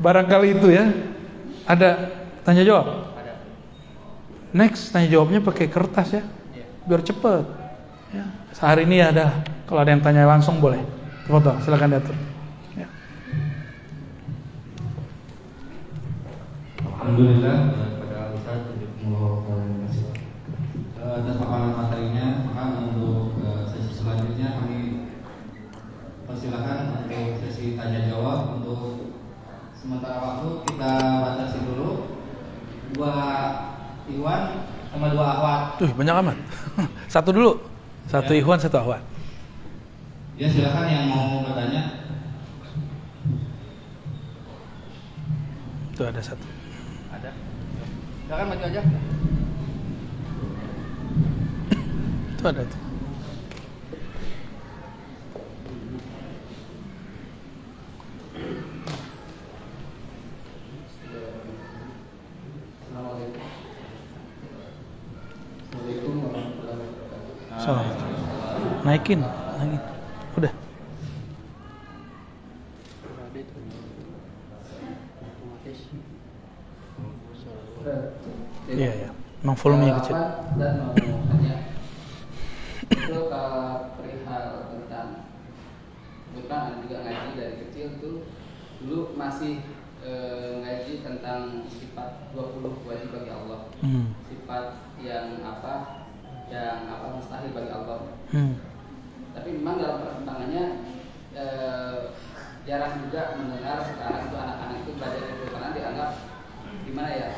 Barangkali itu ya. Ada tanya jawab? Ada. Next tanya jawabnya pakai kertas ya, biar cepet. Ya. Sehari ini ada. Kalau ada yang tanya langsung boleh. Foto, silakan diatur. Ya. Alhamdulillah pada Ustaz sementara waktu kita batasi dulu. 2 Iwan sama 2 Ahwat. Banyak amat. Satu dulu. 1 ya. Ikhwan, 1 Ahwat. Ya silakan yang mau bertanya. Itu ada 1. Ada. Silakan maju aja. Itu ada tuh. Assalamualaikum warahmatullahi wabarakatuh. Salam. Naikin. Udah. Iya ya. Memang volumenya kecil. Dan mau tanya itu perihal tentang bukan juga ngaji dari kecil tuh dulu masih ngaji tentang sifat 20 wajib bagi Allah. Sifat yang mustahil bagi Allah. Tapi memang dalam perkembangannya jarang juga mendengar sekarang itu anak-anak itu belajar itu karena dianggap gimana ya?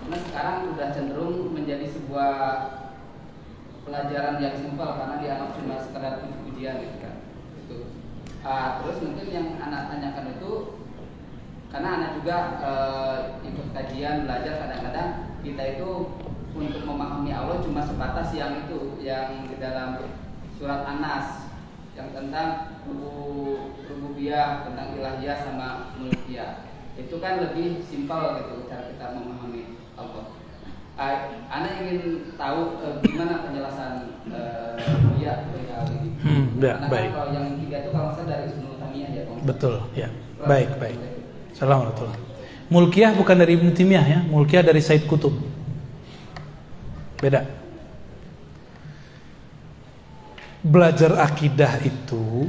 Karena sekarang sudah cenderung menjadi sebuah pelajaran yang simpel karena dianggap cuma sekedar puji-pujian gitu kan. Terus mungkin yang anak tanyakan itu karena anak juga ikut kajian belajar kadang-kadang kita itu untuk memahami Allah cuma sebatas yang itu yang di dalam surat An-Nas yang tentang rububiyah, tentang ilahiyah sama mulkiyah. Itu kan lebih simpel gitu cara kita memahami Allah. Ana ingin tahu gimana penjelasan rububiyah perihal ini. Ya, baik. Kalau yang 3 itu kalau saya dari Ibnu Taimiyah ya, Bang. Betul, ya. Baik. Assalamualaikum. Mulkiyah bukan dari Ibnu Taimiyah ya, Mulkiyah dari Said Qutb. Beda. Belajar akidah itu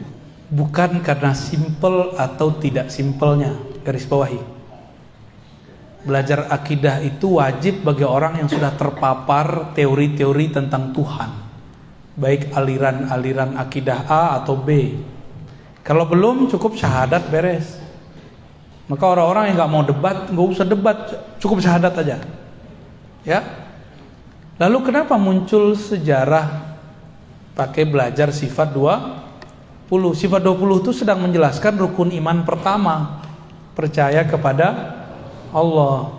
bukan karena simpel atau tidak simpelnya, garis bawahi. Belajar akidah itu wajib bagi orang yang sudah terpapar teori-teori tentang Tuhan, baik aliran-aliran akidah A atau B. Kalau belum, cukup syahadat beres. Maka orang-orang yang nggak mau debat, nggak usah debat, cukup syahadat aja. Ya. Lalu kenapa muncul sejarah pakai belajar sifat 20? Sifat 20 itu sedang menjelaskan rukun iman pertama, percaya kepada Allah.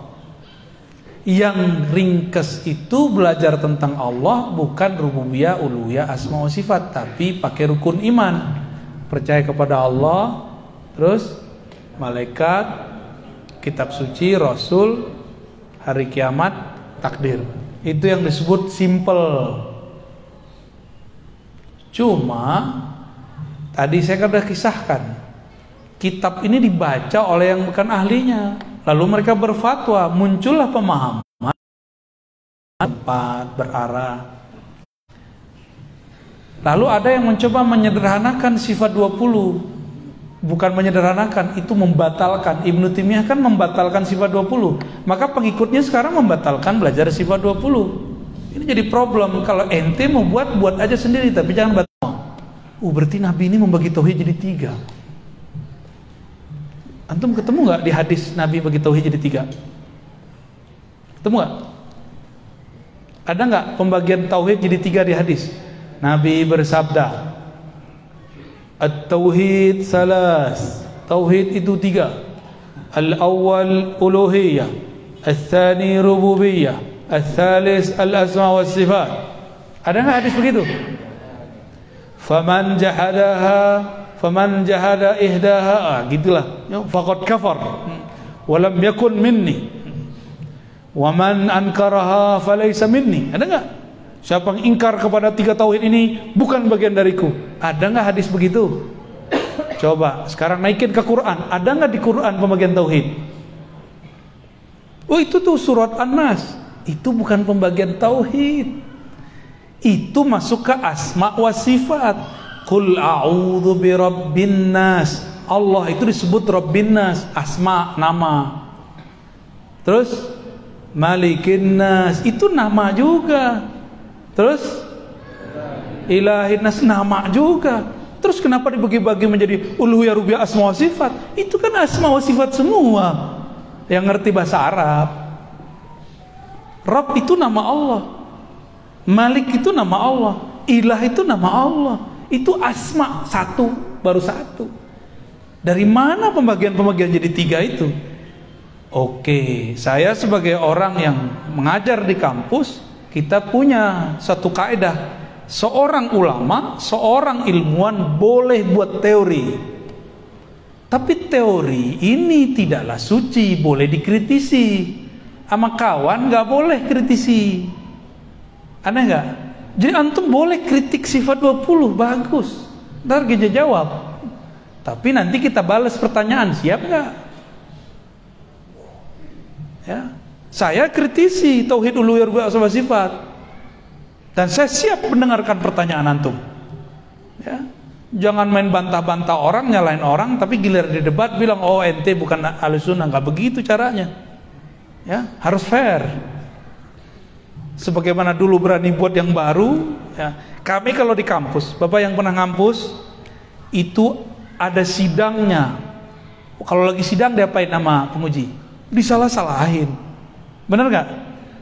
Yang ringkes itu belajar tentang Allah bukan rububiyah, uluhiyah, asma wa sifat, tapi pakai rukun iman, percaya kepada Allah, terus malaikat, kitab suci, rasul, hari kiamat, takdir. Itu yang disebut simple. Cuma tadi saya sudah kisahkan, kitab ini dibaca oleh yang bukan ahlinya, lalu mereka berfatwa, muncullah pemahaman tempat berarah. Lalu ada yang mencoba menyederhanakan sifat 20. Bukan menyederhanakan, itu membatalkan. Ibnu Taimiyah kan membatalkan sifat 20. Maka pengikutnya sekarang membatalkan belajar sifat 20. Ini jadi problem. Kalau ente mau buat aja sendiri, tapi jangan batal. Berarti Nabi ini membagi tauhid jadi 3. Antum ketemu nggak di hadis Nabi bagi tauhid jadi 3? Ketemu nggak? Ada nggak pembagian tauhid jadi 3 di hadis? Nabi bersabda, At-tauhid salas. Tauhid itu 3. Al-awwal uluhiyah, al-thani rububiyah, al-thalis al-asma wa sifat. Ada nggak hadis begitu? Faman jahada ihdaha, gitulah, faqad kafar wa lam yakun minni wa man ankaraha falaysa minni. Ada nggak? Siapa yang ingkar kepada 3 tauhid ini bukan bagian dariku. Ada nggak hadis begitu? Coba sekarang naikin ke Quran. Ada nggak di Quran pembagian tauhid? Oh, itu tuh surat An-Nas. Itu bukan pembagian tauhid. Itu masuk ke asma wa sifat. Qul a'udzu birabbin nas. Allah itu disebut Rabbin nas, asma, nama. Terus Malikin nas, itu nama juga. Terus Ilahin nas, nama juga. Terus kenapa dibagi-bagi menjadi uluhiyah, rububiyah, asma wa sifat? Itu kan asma wa sifat semua. Yang ngerti bahasa Arab. Rabb itu nama Allah. Malik itu nama Allah. Ilah itu nama Allah. Itu asma satu, baru satu. Dari mana pembagian-pembagian jadi tiga itu? Oke, saya sebagai orang yang mengajar di kampus, kita punya satu kaidah. Seorang ulama, seorang ilmuwan boleh buat teori. Tapi teori ini tidaklah suci, boleh dikritisi. Sama kawan gak boleh kritisi. Aneh gak? Jadi antum boleh kritik sifat 20, bagus. Ntar Geja jawab. Tapi nanti kita balas pertanyaan, siap gak? Ya, saya kritisi tauhid uluhiyah rububiyah asma wa sifat. Dan saya siap mendengarkan pertanyaan antum. Ya. Jangan main bantah-bantah orang, nyalain orang, tapi giliran di debat bilang, oh ente bukan ahlussunnah. Nggak begitu caranya. Ya, harus fair. Sebagaimana dulu berani buat yang baru. Ya. Kami kalau di kampus, bapak yang pernah ngampus, itu ada sidangnya. Kalau lagi sidang diapain nama penguji? Disalah-salahin. Bener nggak?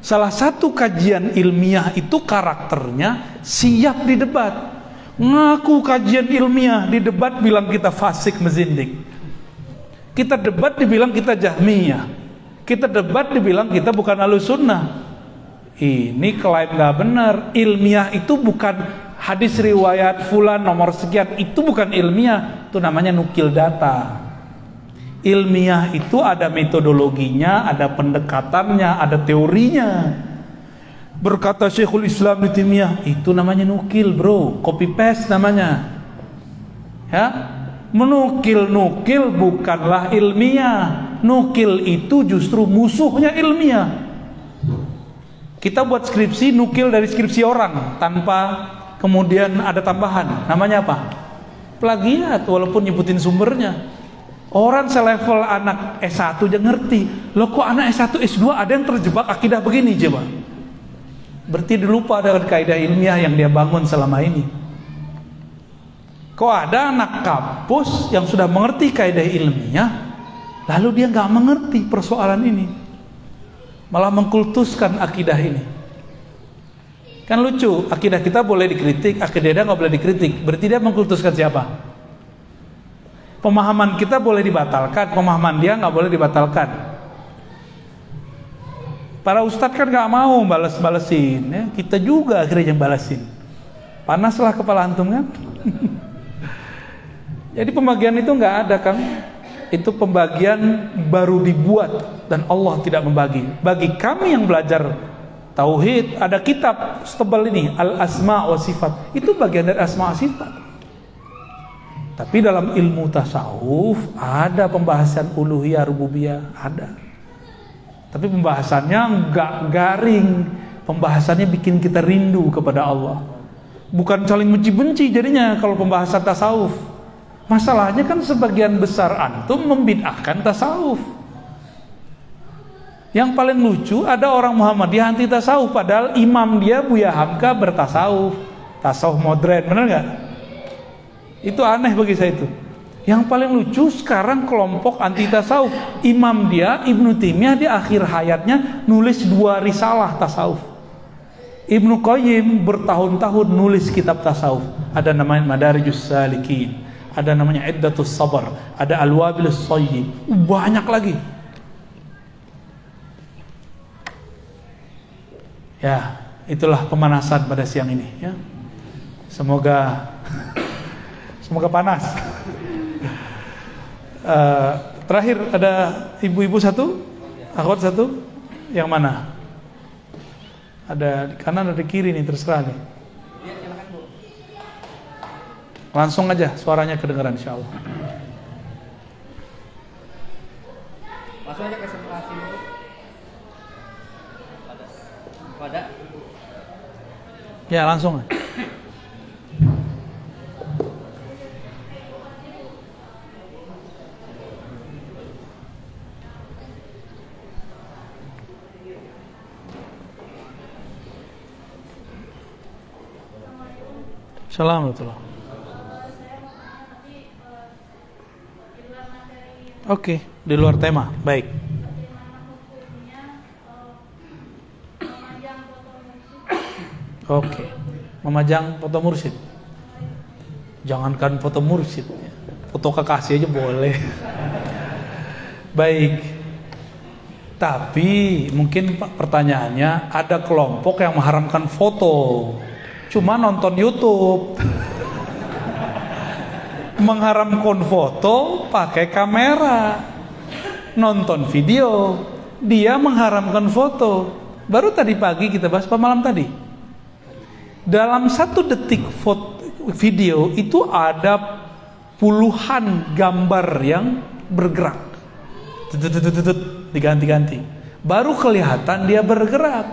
Salah satu kajian ilmiah itu karakternya siap di debat. Ngaku kajian ilmiah, di debat bilang kita fasik mezindik. Kita debat dibilang kita jahmiyah. Kita debat dibilang kita bukan ahlussunnah. Ini klaim gak benar. Ilmiah itu bukan hadis riwayat fulan nomor sekian. Itu bukan ilmiah. Itu namanya nukil data. Ilmiah itu ada metodologinya, ada pendekatannya, ada teorinya. Berkata Syekhul Islam Ibnu Taimiyah, itu namanya nukil, bro, copy paste namanya. Ya, menukil bukanlah ilmiah. Nukil itu justru musuhnya ilmiah. Kita buat skripsi, nukil dari skripsi orang tanpa kemudian ada tambahan. Namanya apa? Plagiat, walaupun nyebutin sumbernya. Orang selevel anak S1 aja ngerti. Loh kok anak S1, S2 ada yang terjebak akidah begini coba. Berarti dilupa dengan kaidah ilmiah yang dia bangun selama ini. Kok ada anak kampus yang sudah mengerti kaidah ilmiah, lalu dia nggak mengerti persoalan ini, malah mengkultuskan akidah ini. Kan lucu, akidah kita boleh dikritik, akidah dia nggak boleh dikritik. Berarti dia mengkultuskan siapa? Pemahaman kita boleh dibatalkan, pemahaman dia nggak boleh dibatalkan. Para ustadz kan nggak mau balesin, ya. Kita juga akhirnya yang balesin. Panaslah kepala antum kan. Jadi pembagian itu nggak ada kan? Itu pembagian baru dibuat dan Allah tidak membagi. Bagi kami yang belajar tauhid, ada kitab setebal ini, Al Asma wa Sifat. Itu bagian dari Asma wa Sifat. Tapi dalam ilmu tasawuf ada pembahasan uluhiyah rububiyah, ada. Tapi pembahasannya enggak garing. Pembahasannya bikin kita rindu kepada Allah. Bukan saling benci-benci jadinya kalau pembahasan tasawuf. Masalahnya kan sebagian besar antum membid'ahkan tasawuf. Yang paling lucu ada orang Muhammadiyah anti tasawuf, padahal imam dia Buya Hamka bertasawuf, tasawuf modern, benar nggak? Itu aneh bagi saya itu. Yang paling lucu sekarang kelompok anti tasawuf, imam dia Ibnu Taimiyah di akhir hayatnya nulis 2 risalah tasawuf. Ibnu Qayyim bertahun-tahun nulis kitab tasawuf. Ada namanya Madarijus Salikin, ada namanya Iddatus Sabar, ada Al-Wabilus Shayyib, banyak lagi. Ya, itulah pemanasan pada siang ini ya. Semoga panas. Terakhir ada ibu-ibu satu, akhwat satu, yang mana? Ada di kanan, ada di kiri nih, terserah nih. Langsung aja, suaranya kedengaran insyaallah. Langsung aja ke sebelah sini. Ada? Ya, langsung. Assalamualaikum. Oke, di luar tema. Baik. Oke, memajang foto mursyid. Jangankan foto mursyid, foto kekasih aja boleh. Baik. Tapi mungkin pertanyaannya, ada kelompok yang mengharamkan foto, cuma nonton YouTube. Mengharamkan foto pakai kamera, nonton video. Dia mengharamkan foto. Baru tadi pagi kita bahas, apa malam tadi? Dalam 1 detik video itu ada puluhan gambar yang bergerak, diganti-ganti, baru kelihatan dia bergerak.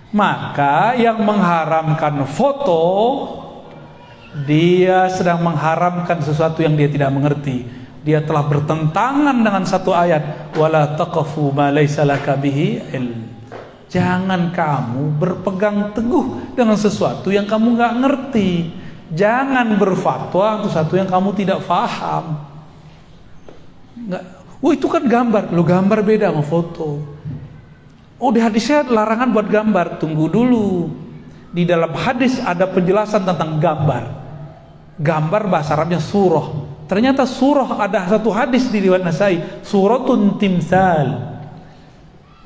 Maka yang mengharamkan foto, dia sedang mengharamkan sesuatu yang dia tidak mengerti. Dia telah bertentangan dengan satu ayat, wala taqfu ma laysa laka bihi ilm. Jangan kamu berpegang teguh dengan sesuatu yang kamu nggak ngerti. Jangan berfatwa untuk sesuatu yang kamu tidak paham. Itu kan gambar. Lu gambar beda sama foto. Di hadisnya larangan buat gambar. Tunggu dulu. Di dalam hadis ada penjelasan tentang gambar. Gambar bahasa Arabnya surah. Ternyata surah ada satu hadis di riwayat Nasai, suratun timsal.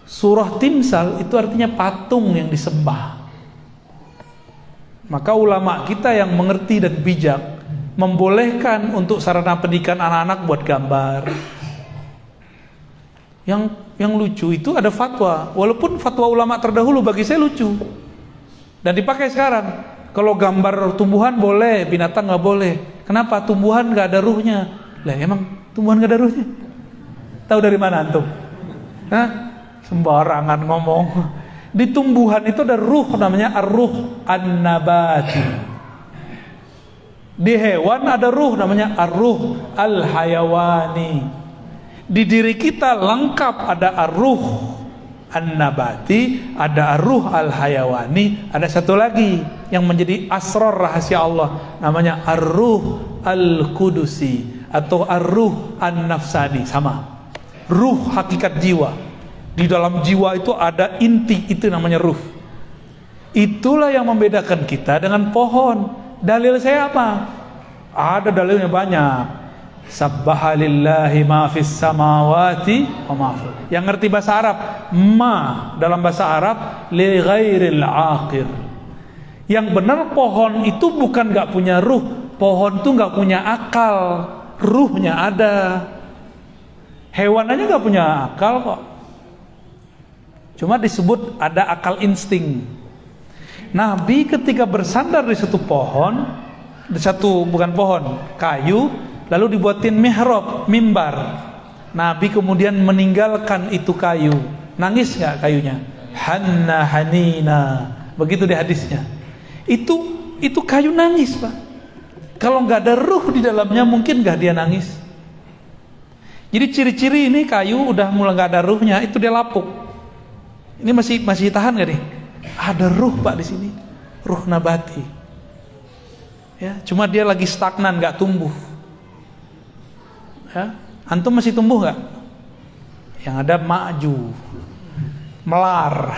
Surah timsal itu artinya patung yang disembah. Maka ulama kita yang mengerti dan bijak membolehkan untuk sarana pendidikan anak-anak buat gambar. Yang lucu itu ada fatwa, walaupun fatwa ulama terdahulu bagi saya lucu dan dipakai sekarang. Kalau gambar tumbuhan boleh, binatang nggak boleh. Kenapa? Tumbuhan nggak ada ruhnya. Lah emang tumbuhan nggak ada ruhnya? Tahu dari mana antum? Hah? Sembarangan ngomong. Di tumbuhan itu ada ruh, namanya ar-ruh an-nabati. Di hewan ada ruh, namanya ar-ruh al-hayawani. Di diri kita lengkap ada ar-ruh an-nabati, ada ar-ruh al-hayawani, ada satu lagi yang menjadi asrar rahasia Allah, namanya ar-ruh al-qudusi atau ar-ruh an-nafsani. Sama, ruh hakikat jiwa. Di dalam jiwa itu ada inti, itu namanya ruh. Itulah yang membedakan kita dengan pohon. Dalil saya apa? Ada dalilnya banyak. Sabbaha lillahi ma fis samawati wa ma fil. Yang ngerti bahasa Arab, ma dalam bahasa Arab li ghairil aqir. Yang benar pohon itu bukan gak punya ruh. Pohon itu gak punya akal. Ruhnya ada. Hewan aja gak punya akal kok. Cuma disebut ada akal insting. Nabi ketika bersandar di satu pohon, bukan pohon, kayu, lalu dibuatin mihrab, mimbar. Nabi kemudian meninggalkan itu kayu. Nangis nggak kayunya? Hanna hanina. Begitu di hadisnya. Itu kayu nangis, Pak. Kalau nggak ada ruh di dalamnya, mungkin nggak dia nangis. Jadi ciri-ciri ini kayu udah mulai nggak ada ruhnya, itu dia lapuk. Ini masih tahan gak nih? Ada ruh Pak di sini, ruh nabati. Ya, cuma dia lagi stagnan, nggak tumbuh. Ya, antum masih tumbuh nggak? Yang ada maju, melar.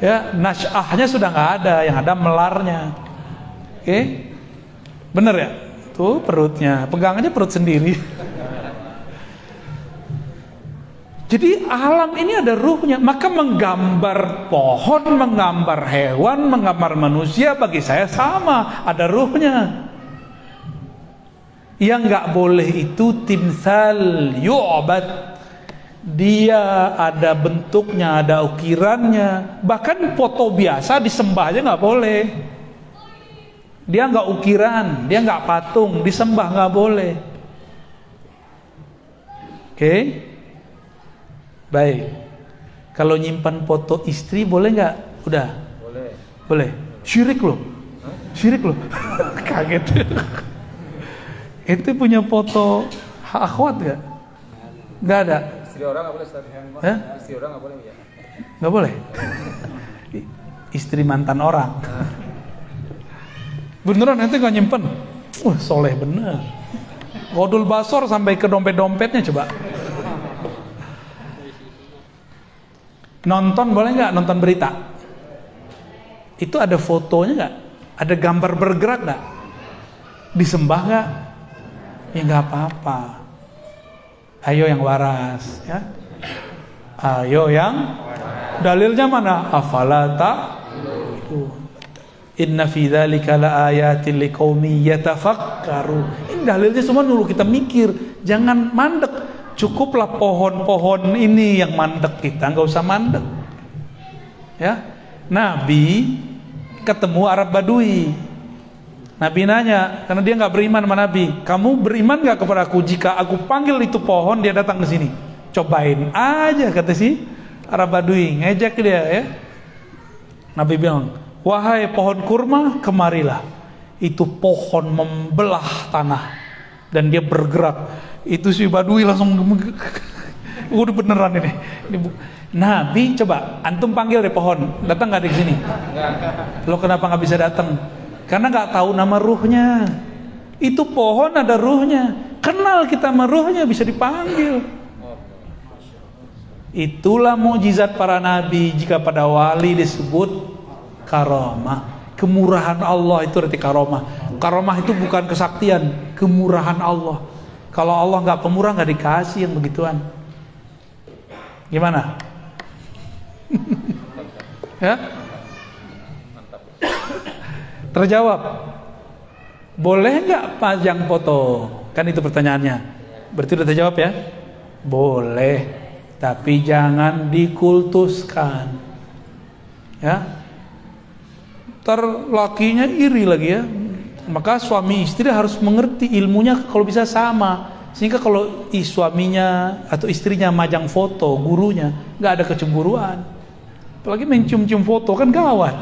Ya, nasyahnya sudah nggak ada, yang ada melarnya. Oke, bener ya? Tuh perutnya, pegang aja perut sendiri. Jadi alam ini ada ruhnya. Maka menggambar pohon, menggambar hewan, menggambar manusia bagi saya sama, ada ruhnya. Yang nggak boleh itu timsal yu'bad. Dia ada bentuknya, ada ukirannya. Bahkan foto biasa disembah aja nggak boleh. Dia nggak ukiran, dia nggak patung, disembah nggak boleh. Oke? Baik. Kalau nyimpan foto istri boleh nggak? Udah. Boleh. Boleh. Syirik loh. Syirik loh. Kaget. Itu punya foto akhwat nggak? Nggak ada. Istri orang nggak boleh. Hah? Istri orang nggak boleh ya? Nggak boleh. Istri mantan orang. Beneran nanti nggak nyimpen? Wah, soleh bener. Godul basor sampai ke dompet-dompetnya coba. Nonton boleh nggak? Nonton berita itu ada fotonya nggak? Ada gambar bergerak nggak? Disembah nggak? Ya nggak apa-apa. Ayo yang waras, ya. Ayo yang dalilnya mana? Afalata. Inna fi dzalika laayatin liqaumin yatafakkaru. Ini dalilnya semua dulu kita mikir, jangan mandek. Cukuplah pohon-pohon ini yang mandek, kita nggak usah mandek. Ya, Nabi ketemu Arab Badui. Nabi nanya, karena dia nggak beriman sama Nabi, kamu beriman nggak kepada aku jika aku panggil itu pohon dia datang ke sini? Cobain aja, kata si Arab Badui, ngejek dia ya. Nabi bilang, wahai pohon kurma, kemarilah. Itu pohon membelah tanah dan dia bergerak. Itu si Badui langsung udah beneran ini. Nabi coba antum panggil deh pohon, datang nggak di sini? Lo kenapa nggak bisa datang? Karena nggak tahu nama ruhnya. Itu pohon ada ruhnya. Kenal kita sama ruhnya bisa dipanggil. Itulah mukjizat para nabi. Jika pada wali disebut karamah. Kemurahan Allah itu arti karamah. Karamah itu bukan kesaktian, kemurahan Allah. Kalau Allah nggak pemurah nggak dikasih yang begituan. Gimana? Ya? Terjawab. Boleh nggak pajang foto? Kan itu pertanyaannya. Berarti udah terjawab ya? Boleh, tapi jangan dikultuskan. Ya? Ntar lakinya iri lagi ya. Maka suami istri harus mengerti ilmunya kalau bisa sama, sehingga kalau suaminya atau istrinya majang foto gurunya nggak ada kecemburuan. Apalagi mencium-cium foto kan gawat.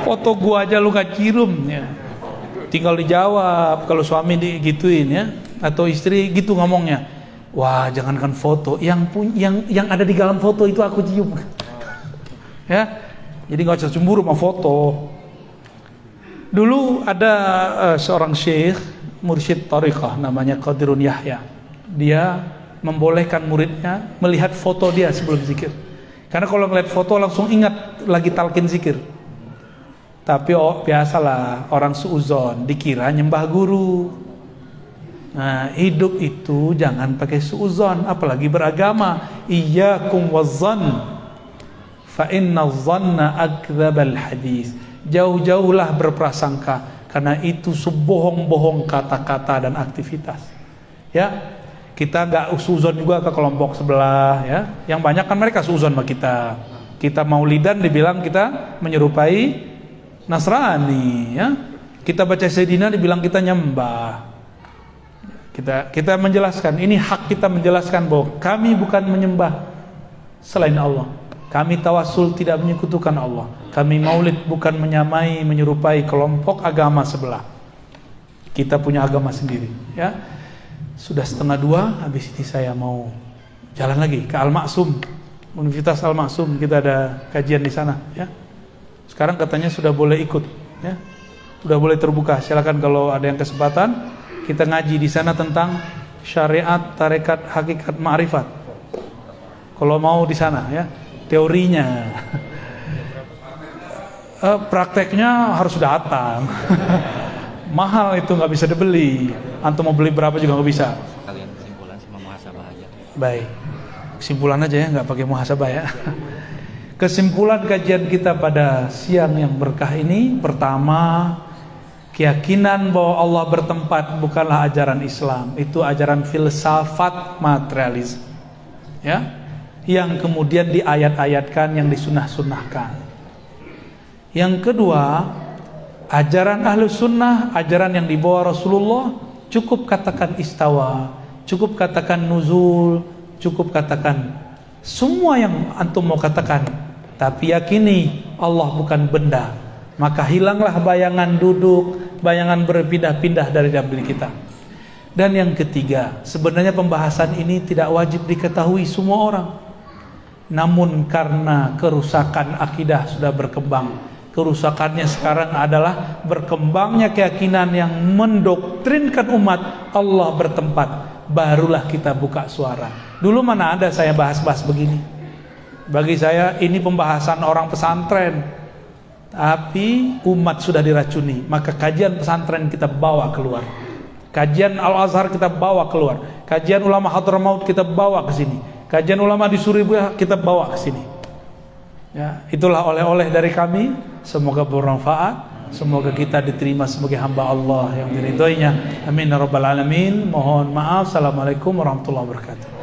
Foto gua aja lu gak cium ya. Tinggal dijawab kalau suami digituin ya, atau istri gitu ngomongnya. Wah, jangankan foto, yang ada di dalam foto itu aku cium. Ya. Jadi nggak usah cemburu sama foto. Dulu ada seorang syekh mursyid tariqah namanya Qadirun Yahya. Dia membolehkan muridnya melihat foto dia sebelum zikir. Karena kalau ngeliat foto langsung ingat lagi talqin zikir. Tapi biasalah orang suuzon dikira nyembah guru. Nah, hidup itu jangan pakai suuzon, apalagi beragama. Iyyakum wazzan fa inna dhanna akdzabal hadis. Jauh-jauhlah berprasangka, karena itu sebohong-bohong kata-kata dan aktivitas. Ya, kita nggak suuzon juga ke kelompok sebelah. Ya, yang banyak kan mereka suuzon sama kita. Kita maulidan dibilang kita menyerupai Nasrani. Ya, kita baca Sayyidina dibilang kita nyembah. Kita menjelaskan, ini hak kita menjelaskan bahwa kami bukan menyembah selain Allah. Kami tawasul tidak menyekutukan Allah. Kami maulid bukan menyamai, menyerupai kelompok agama sebelah. Kita punya agama sendiri. Ya, sudah 1:30. Habis ini saya mau jalan lagi ke Al-Maksum, Universitas Al-Maksum. Kita ada kajian di sana. Ya, sekarang katanya sudah boleh ikut. Ya, sudah boleh terbuka. Silakan kalau ada yang kesempatan, kita ngaji di sana tentang syariat, tarekat, hakikat, ma'rifat. Kalau mau di sana, ya. Teorinya, prakteknya harus datang. Mahal itu, nggak bisa dibeli. Antum mau beli berapa juga nggak bisa. Kalian kesimpulan sama muhasabah aja. Baik, kesimpulan aja ya, nggak pakai muhasabah ya. Kesimpulan kajian kita pada siang yang berkah ini, pertama, keyakinan bahwa Allah bertempat bukanlah ajaran Islam, itu ajaran filsafat materialisme. Ya. Yang kemudian diayat-ayatkan, yang disunah-sunahkan. Yang kedua, ajaran Ahlus Sunnah, ajaran yang dibawa Rasulullah, cukup katakan istawa, cukup katakan nuzul, cukup katakan semua yang antum mau katakan, tapi yakini Allah bukan benda. Maka hilanglah bayangan duduk, bayangan berpindah-pindah dari dalam diri kita. Dan yang ketiga, sebenarnya pembahasan ini tidak wajib diketahui semua orang. Namun karena kerusakan akidah sudah berkembang, Kerusakannya sekarang adalah berkembangnya keyakinan yang mendoktrinkan umat Allah bertempat. Barulah kita buka suara. Dulu mana ada saya bahas-bahas begini. Bagi saya ini pembahasan orang pesantren. Tapi umat sudah diracuni. Maka kajian pesantren kita bawa keluar. Kajian Al-Azhar kita bawa keluar. Kajian ulama Hadramaut kita bawa ke sini. Kajian ulama di Surabaya kita bawa ke sini. Ya, itulah oleh-oleh dari kami. Semoga bermanfaat. Semoga kita diterima sebagai hamba Allah yang diridhoinya. Amin ya rabbal alamin. Mohon maaf. Assalamualaikum warahmatullahi wabarakatuh.